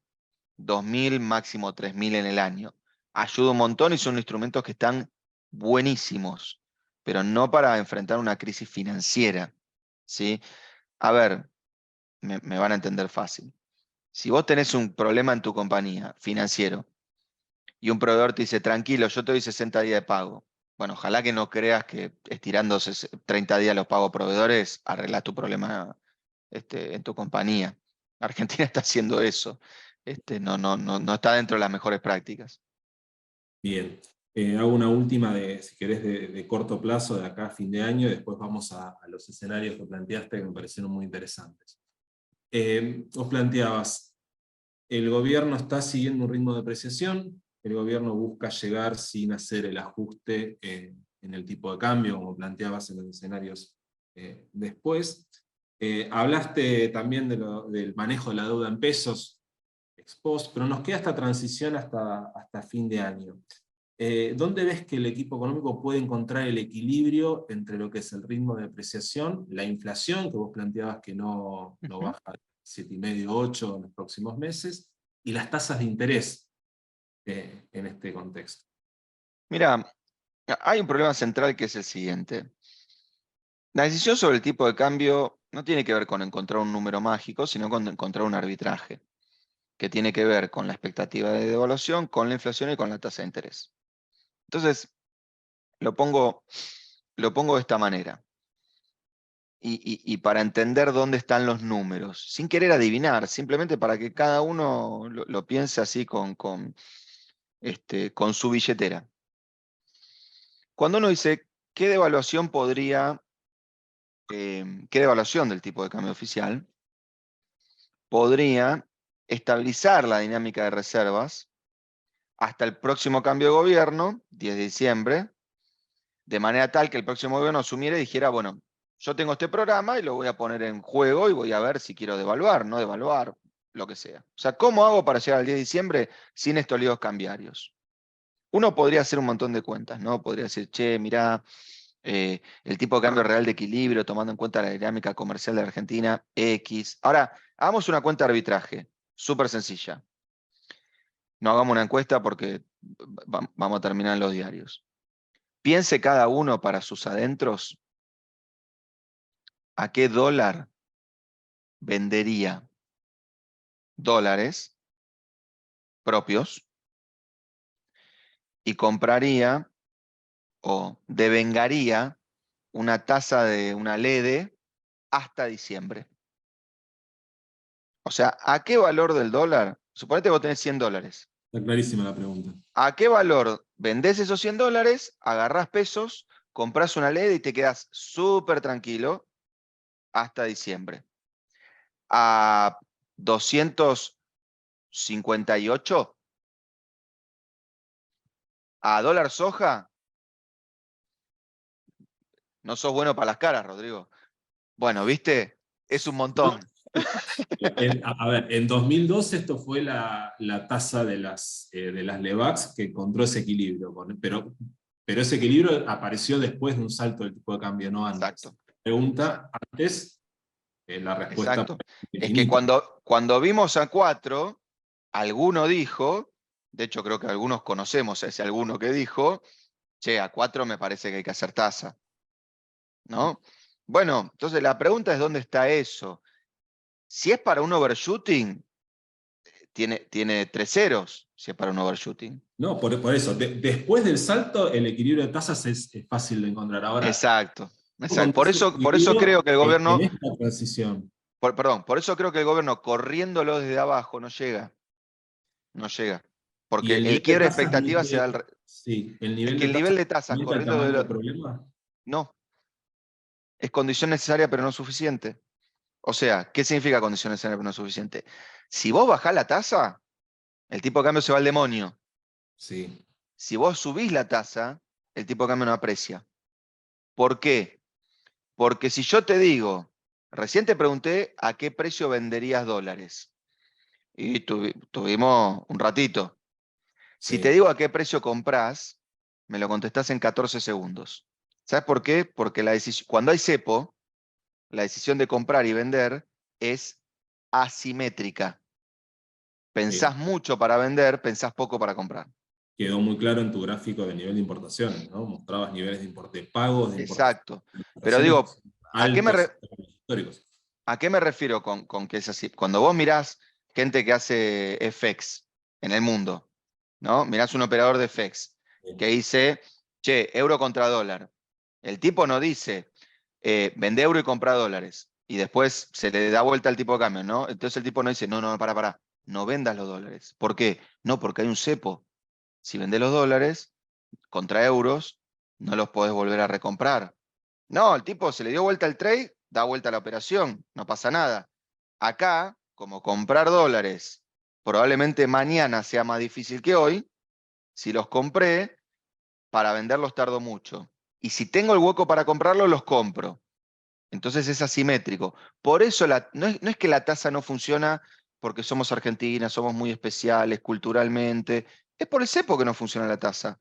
B: 2.000, máximo 3.000 en el año. Ayuda un montón y son instrumentos que están buenísimos, pero no para enfrentar una crisis financiera, ¿sí? A ver, me van a entender fácil. Si vos tenés un problema en tu compañía financiero y un proveedor te dice, tranquilo, yo te doy 60 días de pago. Bueno, ojalá que no creas que estirando 30 días los pagos a proveedores arreglas tu problema en tu compañía. Argentina está haciendo eso. No está dentro de las mejores prácticas.
A: Bien. Hago una última, si querés, de corto plazo, de acá a fin de año, y después vamos a los escenarios que planteaste que me parecieron muy interesantes. Vos planteabas, el gobierno está siguiendo un ritmo de depreciación, el gobierno busca llegar sin hacer el ajuste en el tipo de cambio, como planteabas en los escenarios después. Hablaste también del manejo de la deuda en pesos, ex post, pero nos queda esta transición hasta fin de año. ¿Dónde ves que el equipo económico puede encontrar el equilibrio entre lo que es el ritmo de depreciación, la inflación, que vos planteabas que no baja a 7,5, 8 en los próximos meses, y las tasas de interés en este contexto?
B: Mira, hay un problema central que es el siguiente. La decisión sobre el tipo de cambio no tiene que ver con encontrar un número mágico, sino con encontrar un arbitraje, que tiene que ver con la expectativa de devaluación, con la inflación y con la tasa de interés. Entonces, lo pongo de esta manera. Y para entender dónde están los números, sin querer adivinar, simplemente para que cada uno lo piense así con su billetera. Cuando uno dice, ¿qué devaluación qué devaluación del tipo de cambio oficial podría estabilizar la dinámica de reservas hasta el próximo cambio de gobierno, 10 de diciembre, de manera tal que el próximo gobierno asumiera y dijera, bueno, yo tengo este programa y lo voy a poner en juego y voy a ver si quiero devaluar, no devaluar, lo que sea. O sea, ¿cómo hago para llegar al 10 de diciembre sin estos líos cambiarios? Uno podría hacer un montón de cuentas, ¿no? Podría decir, che, mirá, el tipo de cambio real de equilibrio, tomando en cuenta la dinámica comercial de la Argentina, X. Ahora, hagamos una cuenta de arbitraje, súper sencilla. No hagamos una encuesta porque vamos a terminar en los diarios. Piense cada uno para sus adentros a qué dólar vendería dólares propios y compraría o devengaría una tasa de una LEDE hasta diciembre. O sea, ¿a qué valor del dólar? Suponete que vos tenés 100 dólares.
A: Está clarísima la pregunta.
B: ¿A qué valor vendés esos 100 dólares, agarrás pesos, comprás una LED y te quedás súper tranquilo hasta diciembre? ¿A 258? ¿A dólar soja? No sos bueno para las caras, Rodrigo. Bueno, ¿viste? Es un
A: No,
B: montón.
A: a ver, en 2012 esto fue la tasa de las LEVAX que encontró ese equilibrio, pero ese equilibrio apareció después de un salto del tipo de cambio, no antes.
B: Exacto.
A: Pregunta, antes, la respuesta
B: Exacto. Es que
A: infinita.
B: cuando vimos a 4, alguno dijo, de hecho creo que algunos conocemos a ese alguno que dijo, che, a 4 me parece que hay que hacer tasa, ¿no? Bueno, entonces la pregunta es ¿dónde está eso? Si es para un overshooting, tiene 3 ceros, si es para un overshooting.
A: No, por eso, después del salto, el equilibrio de tasas es fácil de encontrar. Ahora,
B: Exacto,
A: ¿cómo
B: exacto.
A: encontrás ese
B: Por eso creo
A: equilibrio
B: que el
A: en
B: gobierno,
A: esta transición?
B: perdón, por eso creo que el gobierno corriéndolo desde abajo no llega, no llega.
A: ¿Y
B: Porque
A: el
B: el
A: nivel de
B: quiebre de
A: tasas no
B: expectativas se da
A: sí, el
B: es
A: nivel
B: que
A: de
B: el
A: tasas
B: nivel de tasas
A: aumenta el
B: corriendo
A: tamaño
B: de
A: del problema?
B: no, es condición necesaria pero no suficiente. O sea, ¿qué significa condición necesaria pero no suficiente? Si vos bajás la tasa, el tipo de cambio se va al demonio.
A: Sí.
B: Si vos subís la tasa, el tipo de cambio no aprecia. ¿Por qué? Porque si yo te digo, recién te pregunté a qué precio venderías dólares. Y tuvimos un ratito. Si te
A: Sí.
B: digo a qué precio comprás, me lo contestás en 14 segundos. ¿Sabes por qué? Porque cuando hay cepo, la decisión de comprar y vender es asimétrica. Pensás mucho para vender, pensás poco para comprar.
A: Quedó muy claro en tu gráfico de nivel de importaciones, ¿no? Mostrabas niveles de pagos de
B: Exacto. Pero
A: importaciones que
B: digo,
A: son
B: ¿a qué me,
A: altos históricos.
B: ¿a qué me refiero con que es así? Cuando vos mirás gente que hace FX en el mundo, ¿no? Mirás un operador de FX que dice, che, euro contra dólar. El tipo no dice, vende euro y compra dólares. Y después se le da vuelta al tipo de cambio, ¿no? Entonces el tipo no dice, no, no, para. No vendas los dólares. ¿Por qué? No, porque hay un cepo. Si vendés los dólares contra euros, no los podés volver a recomprar. No, el tipo se le dio vuelta al trade, da vuelta a la operación, no pasa nada. Acá, como comprar dólares probablemente mañana sea más difícil que hoy, si los compré, para venderlos tardo mucho. Y si tengo el hueco para comprarlos, los compro. Entonces es asimétrico. Por eso no es que la tasa no funciona porque somos Argentina, somos muy especiales culturalmente. Es por el cepo que no funciona la tasa.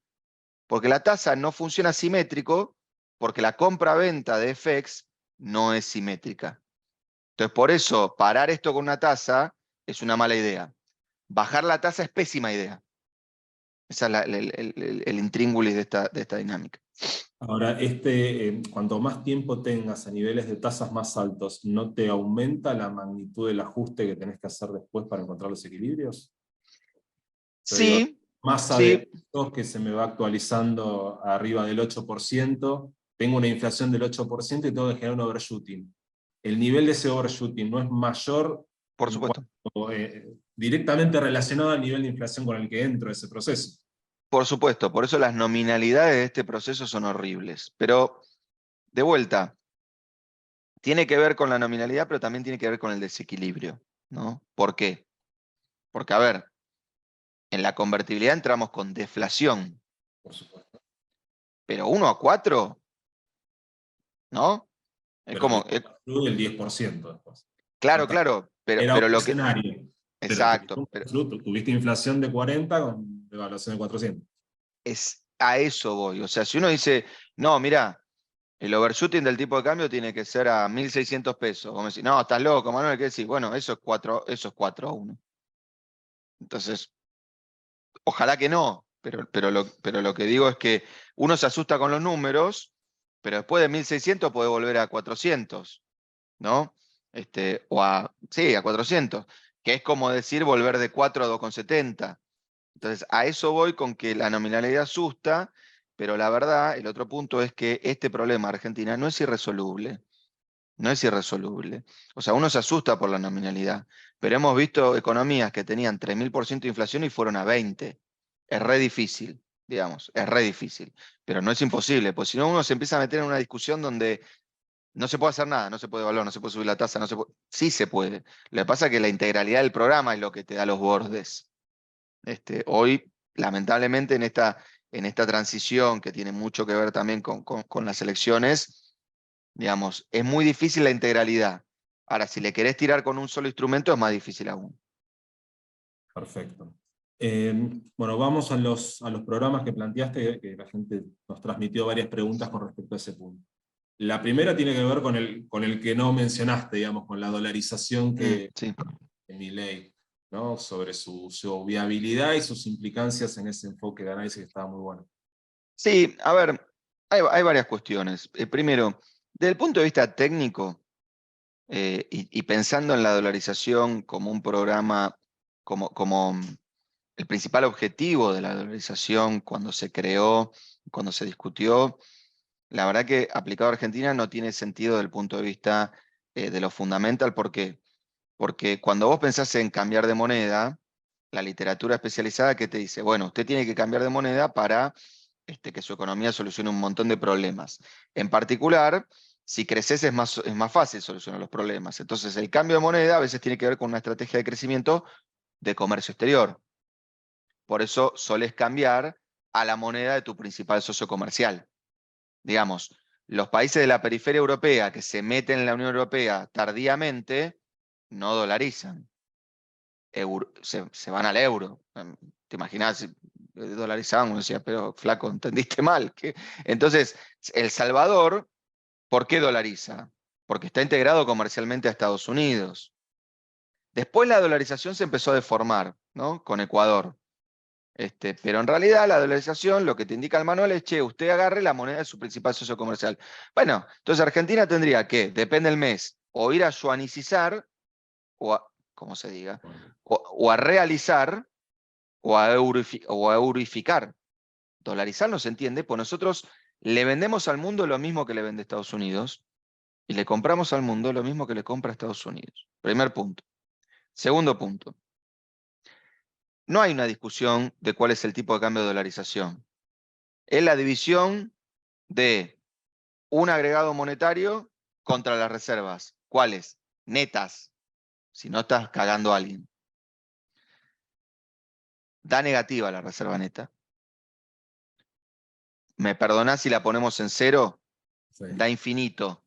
B: Porque la tasa no funciona simétrico, porque la compra-venta de FX no es simétrica. Entonces, por eso, parar esto con una tasa es una mala idea. Bajar la tasa es pésima idea. Ese es el intríngulis de esta dinámica.
A: Ahora, cuanto más tiempo tengas a niveles de tasas más altos, ¿no te aumenta la magnitud del ajuste que tenés que hacer después para encontrar los equilibrios? Yo digo,
B: Sí,
A: masa de
B: sí,
A: datos que se me va actualizando arriba del 8%, tengo una inflación del 8% y tengo que generar un overshooting. El nivel de ese overshooting no es mayor
B: por
A: en
B: supuesto.
A: cuanto, directamente relacionado al nivel de inflación con el que entro a ese proceso.
B: Por supuesto, por eso las nominalidades de este proceso son horribles. Pero, de vuelta, tiene que ver con la nominalidad, pero también tiene que ver con el desequilibrio, ¿no? ¿Por qué? Porque, a ver, en la convertibilidad entramos con deflación,
A: Por supuesto.
B: pero 1 a 4, ¿no? Es
A: Pero
B: como,
A: tuviste un overshoot del 10% después.
B: claro,
A: Hasta
B: claro,
A: era
B: pero
A: otro
B: lo que,
A: escenario. Pero tuviste
B: exacto,
A: un
B: pero
A: overshoot, tuviste inflación de 40 con devaluación de 400.
B: es a eso voy. O sea, si uno dice, no, mira, el overshooting del tipo de cambio tiene que ser a 1.600 pesos. Vos me decís, no, estás loco, Manuel, ¿qué decís? Bueno, eso es 4 a 1. Entonces, ojalá que no, pero lo que digo es que uno se asusta con los números, pero después de 1.600 puede volver a 400, ¿no? Sí, a 400, que es como decir volver de 4 a 2,70. Entonces, a eso voy con que la nominalidad asusta, pero la verdad, el otro punto es que este problema de Argentina no es irresoluble. No es irresoluble. O sea, uno se asusta por la nominalidad, pero hemos visto economías que tenían 3.000% de inflación y fueron a 20. Es re difícil, digamos, es re difícil. Pero no es imposible, pues si no uno se empieza a meter en una discusión donde no se puede hacer nada, no se puede evaluar, no se puede subir la tasa, no se puede. Sí se puede. Lo que pasa es que la integralidad del programa es lo que te da los bordes. Hoy, lamentablemente, en esta transición que tiene mucho que ver también con las elecciones, digamos, es muy difícil la integralidad. Ahora, si le querés tirar con un solo instrumento, es más difícil aún.
A: Perfecto. Bueno, vamos a los programas que planteaste, que la gente nos transmitió varias preguntas con respecto a ese punto. La primera tiene que ver con el que no mencionaste, digamos, con la dolarización
B: Sí.
A: de Milei, ¿no? Sobre su viabilidad y sus implicancias en ese enfoque de análisis que estaba muy bueno.
B: Sí, a ver, hay varias cuestiones. Primero, desde el punto de vista técnico, y pensando en la dolarización como un programa, como el principal objetivo de la dolarización cuando se creó, cuando se discutió, la verdad que aplicado a Argentina no tiene sentido desde el punto de vista de lo fundamental. ¿Por qué? Porque cuando vos pensás en cambiar de moneda, la literatura especializada que te dice, bueno, usted tiene que cambiar de moneda para que su economía solucione un montón de problemas. En particular, si creces es más fácil solucionar los problemas. Entonces, el cambio de moneda a veces tiene que ver con una estrategia de crecimiento de comercio exterior. Por eso solés cambiar a la moneda de tu principal socio comercial. Digamos, los países de la periferia europea que se meten en la Unión Europea tardíamente no dolarizan. Se van al euro. ¿Te imaginas? Si dolarizaban, uno decía, pero flaco, entendiste mal. Entonces, El Salvador, ¿por qué dolariza? Porque está integrado comercialmente a Estados Unidos. Después la dolarización se empezó a deformar, ¿no? Con Ecuador. Pero en realidad la dolarización lo que te indica el manual es, che, usted agarre la moneda de su principal socio comercial. Bueno, entonces Argentina tendría que, depende del mes, o ir a yuanicizar, o a, ¿cómo se diga? O a realizar, o a eurificar. Dolarizar no se entiende, pues nosotros le vendemos al mundo lo mismo que le vende Estados Unidos y le compramos al mundo lo mismo que le compra Estados Unidos. Primer punto. Segundo punto. No hay una discusión de cuál es el tipo de cambio de dolarización. Es la división de un agregado monetario contra las reservas. ¿Cuáles? Netas, si no estás cagando a alguien. Da negativa la reserva neta. ¿Me perdonás si la ponemos en cero?
A: Sí.
B: Da infinito,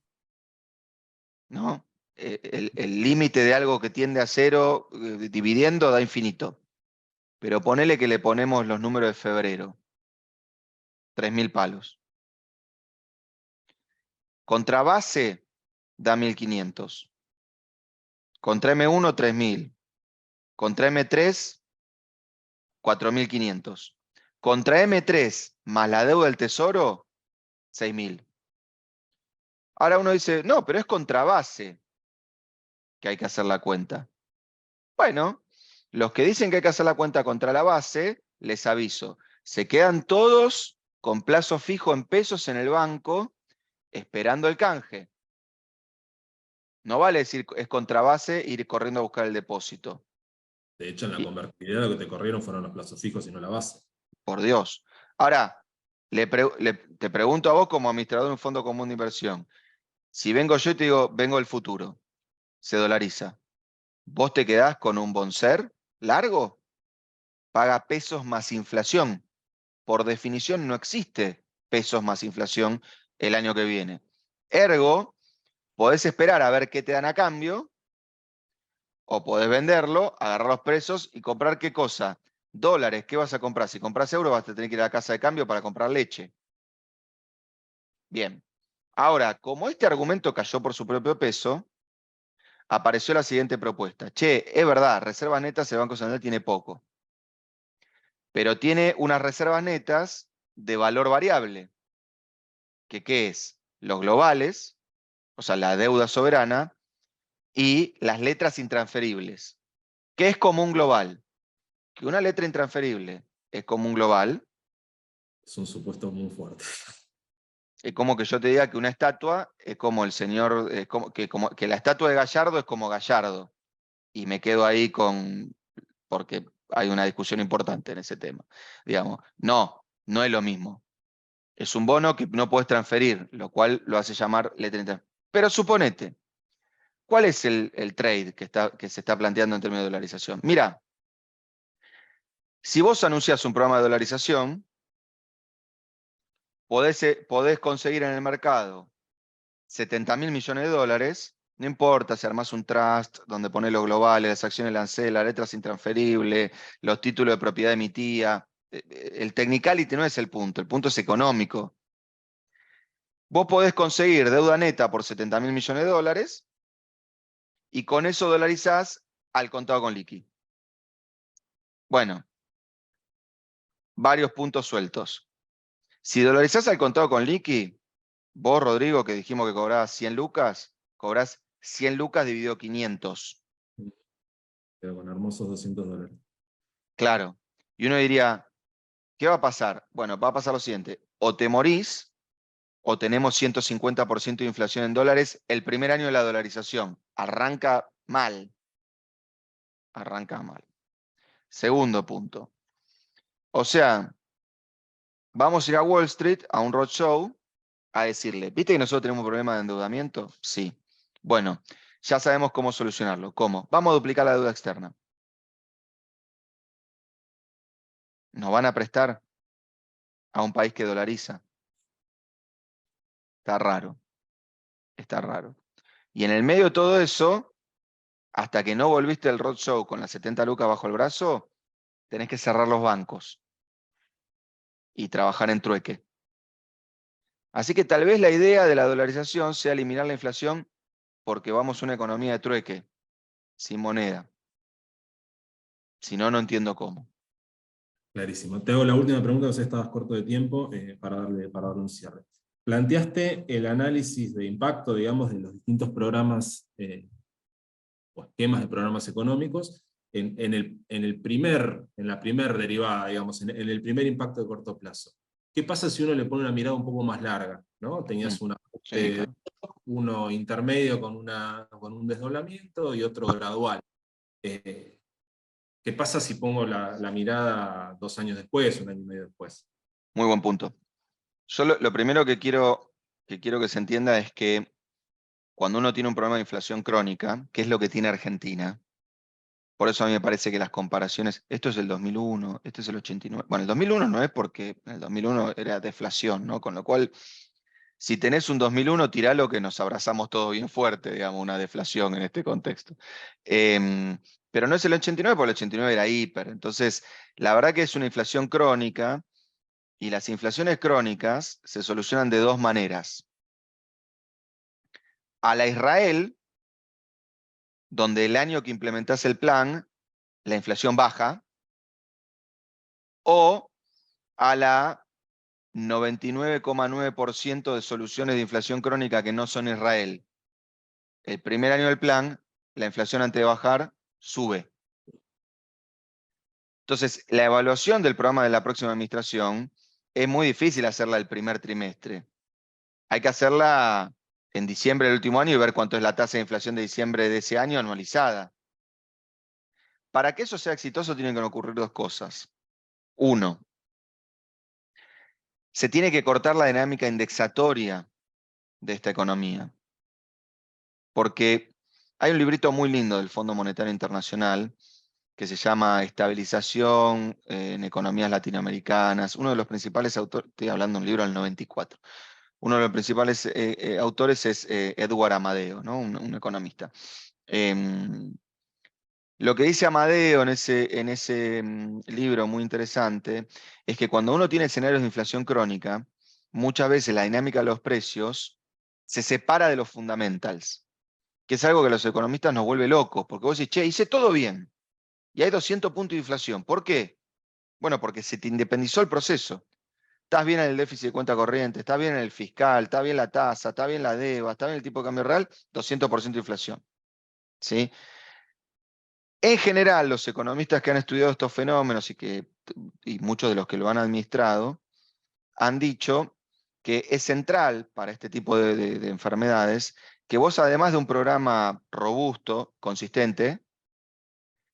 B: ¿no? El límite de algo que tiende a cero, dividiendo, da infinito. Pero ponele que le ponemos los números de febrero. 3.000 palos. Contra base da 1.500. Contra M1, 3.000. Contra M3, 4.500. Contra M3 más la deuda del tesoro, 6.000. Ahora uno dice, no, pero es contra base que hay que hacer la cuenta. Bueno, los que dicen que hay que hacer la cuenta contra la base, les aviso, se quedan todos con plazo fijo en pesos en el banco esperando el canje. No vale decir es contra base e ir corriendo a buscar el depósito.
A: De hecho, en la convertibilidad lo que te corrieron fueron los plazos fijos y no la base.
B: Por Dios. Ahora, te pregunto a vos como administrador de un fondo común de inversión. Si vengo yo y te digo, vengo del futuro, se dolariza. ¿Vos te quedás con un Bonser largo? Paga pesos más inflación. Por definición no existe pesos más inflación el año que viene. Ergo, podés esperar a ver qué te dan a cambio, o podés venderlo, agarrar los precios y comprar qué cosa. Dólares, ¿qué vas a comprar? Si compras euros vas a tener que ir a la casa de cambio para comprar leche. Bien. Ahora, como este argumento cayó por su propio peso, apareció la siguiente propuesta. Che, es verdad, reservas netas el Banco Central tiene poco, pero tiene unas reservas netas de valor variable. ¿Qué es? Los globales, o sea, la deuda soberana, y las letras intransferibles. ¿Qué es común global? Que una letra intransferible es común global.
A: Es un supuesto muy fuerte.
B: Es como que yo te diga que una estatua es como el señor, que la estatua de Gallardo es como Gallardo. Y me quedo ahí porque hay una discusión importante en ese tema. Digamos, no es lo mismo. Es un bono que no puedes transferir, lo cual lo hace llamar letra intransferible. Pero suponete, ¿cuál es el trade que se está planteando en términos de dolarización? Mira, si vos anuncias un programa de dolarización, podés conseguir en el mercado 70.000 millones de dólares, no importa si armás un trust donde pones los globales, las acciones lancé, las letras intransferibles, los títulos de propiedad emitida. El technicality no es el punto es económico. Vos podés conseguir deuda neta por 70.000 millones de dólares y con eso dolarizás al contado con liqui. Bueno, varios puntos sueltos. Si dolarizás al contado con liqui, vos, Rodrigo, que dijimos que cobrabas 100 lucas, cobrás 100 lucas dividido 500.
A: Pero con hermosos $200.
B: Claro. Y uno diría, ¿qué va a pasar? Bueno, va a pasar lo siguiente. O te morís, o tenemos 150% de inflación en dólares el primer año de la dolarización. Arranca mal. Arranca mal. Segundo punto. O sea, vamos a ir a Wall Street, a un roadshow, a decirle, ¿viste que nosotros tenemos un problema de endeudamiento? Sí. Bueno, ya sabemos cómo solucionarlo. ¿Cómo? Vamos a duplicar la deuda externa. ¿Nos van a prestar a un país que dolariza? Está raro. Está raro. Y en el medio de todo eso, hasta que no volviste al roadshow con las 70 lucas bajo el brazo, tenés que cerrar los bancos y trabajar en trueque. Así que tal vez la idea de la dolarización sea eliminar la inflación porque vamos a una economía de trueque, sin moneda. Si no, no entiendo cómo.
A: Clarísimo. Te hago la última pregunta, no sé si estabas corto de tiempo, para darle un cierre. Planteaste el análisis de impacto, digamos, de los distintos programas o esquemas de programas económicos en la primer derivada, digamos, en el primer impacto de corto plazo. ¿Qué pasa si uno le pone una mirada un poco más larga? ¿No? Tenías
B: Sí, claro.
A: uno intermedio con un desdoblamiento y otro gradual. ¿Qué pasa si pongo la mirada 2 años después, 1 año y medio después?
B: Muy buen punto. Yo lo primero que se entienda es que cuando uno tiene un problema de inflación crónica, que es lo que tiene Argentina, por eso a mí me parece que las comparaciones, esto es el 2001, este es el 89. Bueno, el 2001 no es porque en el 2001 era deflación, ¿no? Con lo cual, si tenés un 2001, tiralo que nos abrazamos todos bien fuerte, digamos, una deflación en este contexto. Pero no es el 89 porque el 89 era hiper. Entonces, la verdad que es una inflación crónica Y las inflaciones crónicas se solucionan de dos maneras. A la Israel, donde el año que implementás el plan, la inflación baja, o a la 99,9% de soluciones de inflación crónica que no son Israel. El primer año del plan, la inflación antes de bajar, sube. Entonces, la evaluación del programa de la próxima administración es muy difícil hacerla el primer trimestre. Hay que hacerla en diciembre del último año y ver cuánto es la tasa de inflación de diciembre de ese año anualizada. Para que eso sea exitoso tienen que ocurrir dos cosas. Uno, se tiene que cortar la dinámica indexatoria de esta economía. Porque hay un librito muy lindo del Fondo Monetario Internacional que se llama Estabilización en Economías Latinoamericanas. Uno de los principales autores, estoy hablando de un libro del 94, uno de los principales autores es Edward Amadeo, ¿no? Un economista. Lo que dice Amadeo en ese libro muy interesante es que cuando uno tiene escenarios de inflación crónica, muchas veces la dinámica de los precios se separa de los fundamentals, que es algo que a los economistas nos vuelve locos, porque vos decís, che, hice todo bien, y hay 200 puntos de inflación. ¿Por qué? Bueno, porque se te independizó el proceso. Estás bien en el déficit de cuenta corriente, estás bien en el fiscal, está bien la tasa, está bien la deuda, está bien el tipo de cambio real, 200% de inflación. ¿Sí? En general, los economistas que han estudiado estos fenómenos y muchos de los que lo han administrado, han dicho que es central para este tipo de enfermedades que vos, además de un programa robusto, consistente,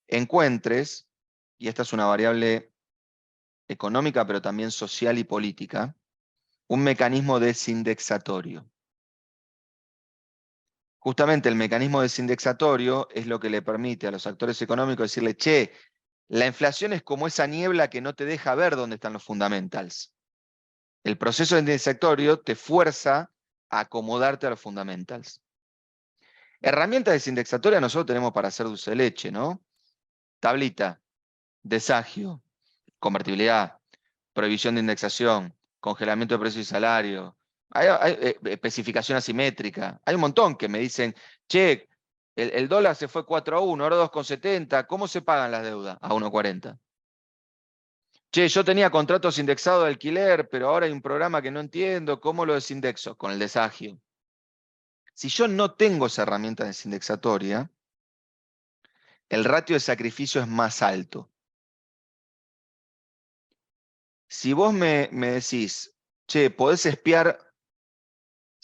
B: encuentres, y esta es una variable económica, pero también social y política, un mecanismo desindexatorio. Justamente el mecanismo desindexatorio es lo que le permite a los actores económicos decirle, che, la inflación es como esa niebla que no te deja ver dónde están los fundamentals. El proceso desindexatorio te fuerza a acomodarte a los fundamentals. Herramientas desindexatorias nosotros tenemos para hacer dulce de leche, ¿no? Tablita, desagio, convertibilidad, prohibición de indexación, congelamiento de precios y salario, hay especificación asimétrica. Hay un montón que me dicen, che, el dólar se fue 4-1, ahora 2,70, ¿cómo se pagan las deudas? A 1,40. Che, yo tenía contratos indexados de alquiler, pero ahora hay un programa que no entiendo, ¿cómo lo desindexo? Con el desagio. Si yo no tengo esa herramienta desindexatoria, el ratio de sacrificio es más alto. Si vos me decís, che, ¿podés espiar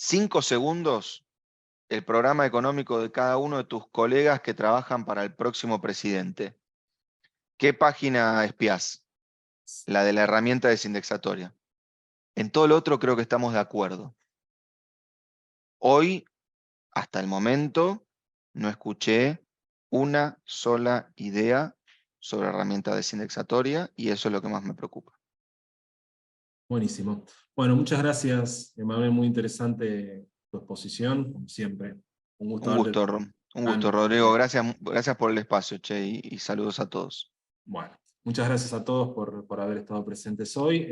B: 5 segundos el programa económico de cada uno de tus colegas que trabajan para el próximo presidente? ¿Qué página espiás? La de la herramienta desindexatoria. En todo lo otro creo que estamos de acuerdo. Hoy, hasta el momento, no escuché una sola idea sobre herramienta desindexatoria y eso es lo que más me preocupa.
A: Buenísimo. Bueno, muchas gracias, Emanuel, muy interesante tu exposición, como siempre. Un gusto
B: Un
A: haberte
B: gusto, Rodrigo.
A: tenido.
B: Gracias por el espacio, che, y saludos a todos.
A: Bueno, muchas gracias a todos por haber estado presentes hoy.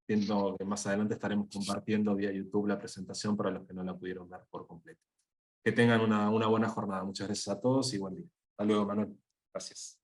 A: Entiendo que más adelante estaremos compartiendo vía YouTube la presentación para los que no la pudieron ver por completo. Que tengan una buena jornada. Muchas gracias a todos y buen día. Hasta luego, Manuel. Gracias.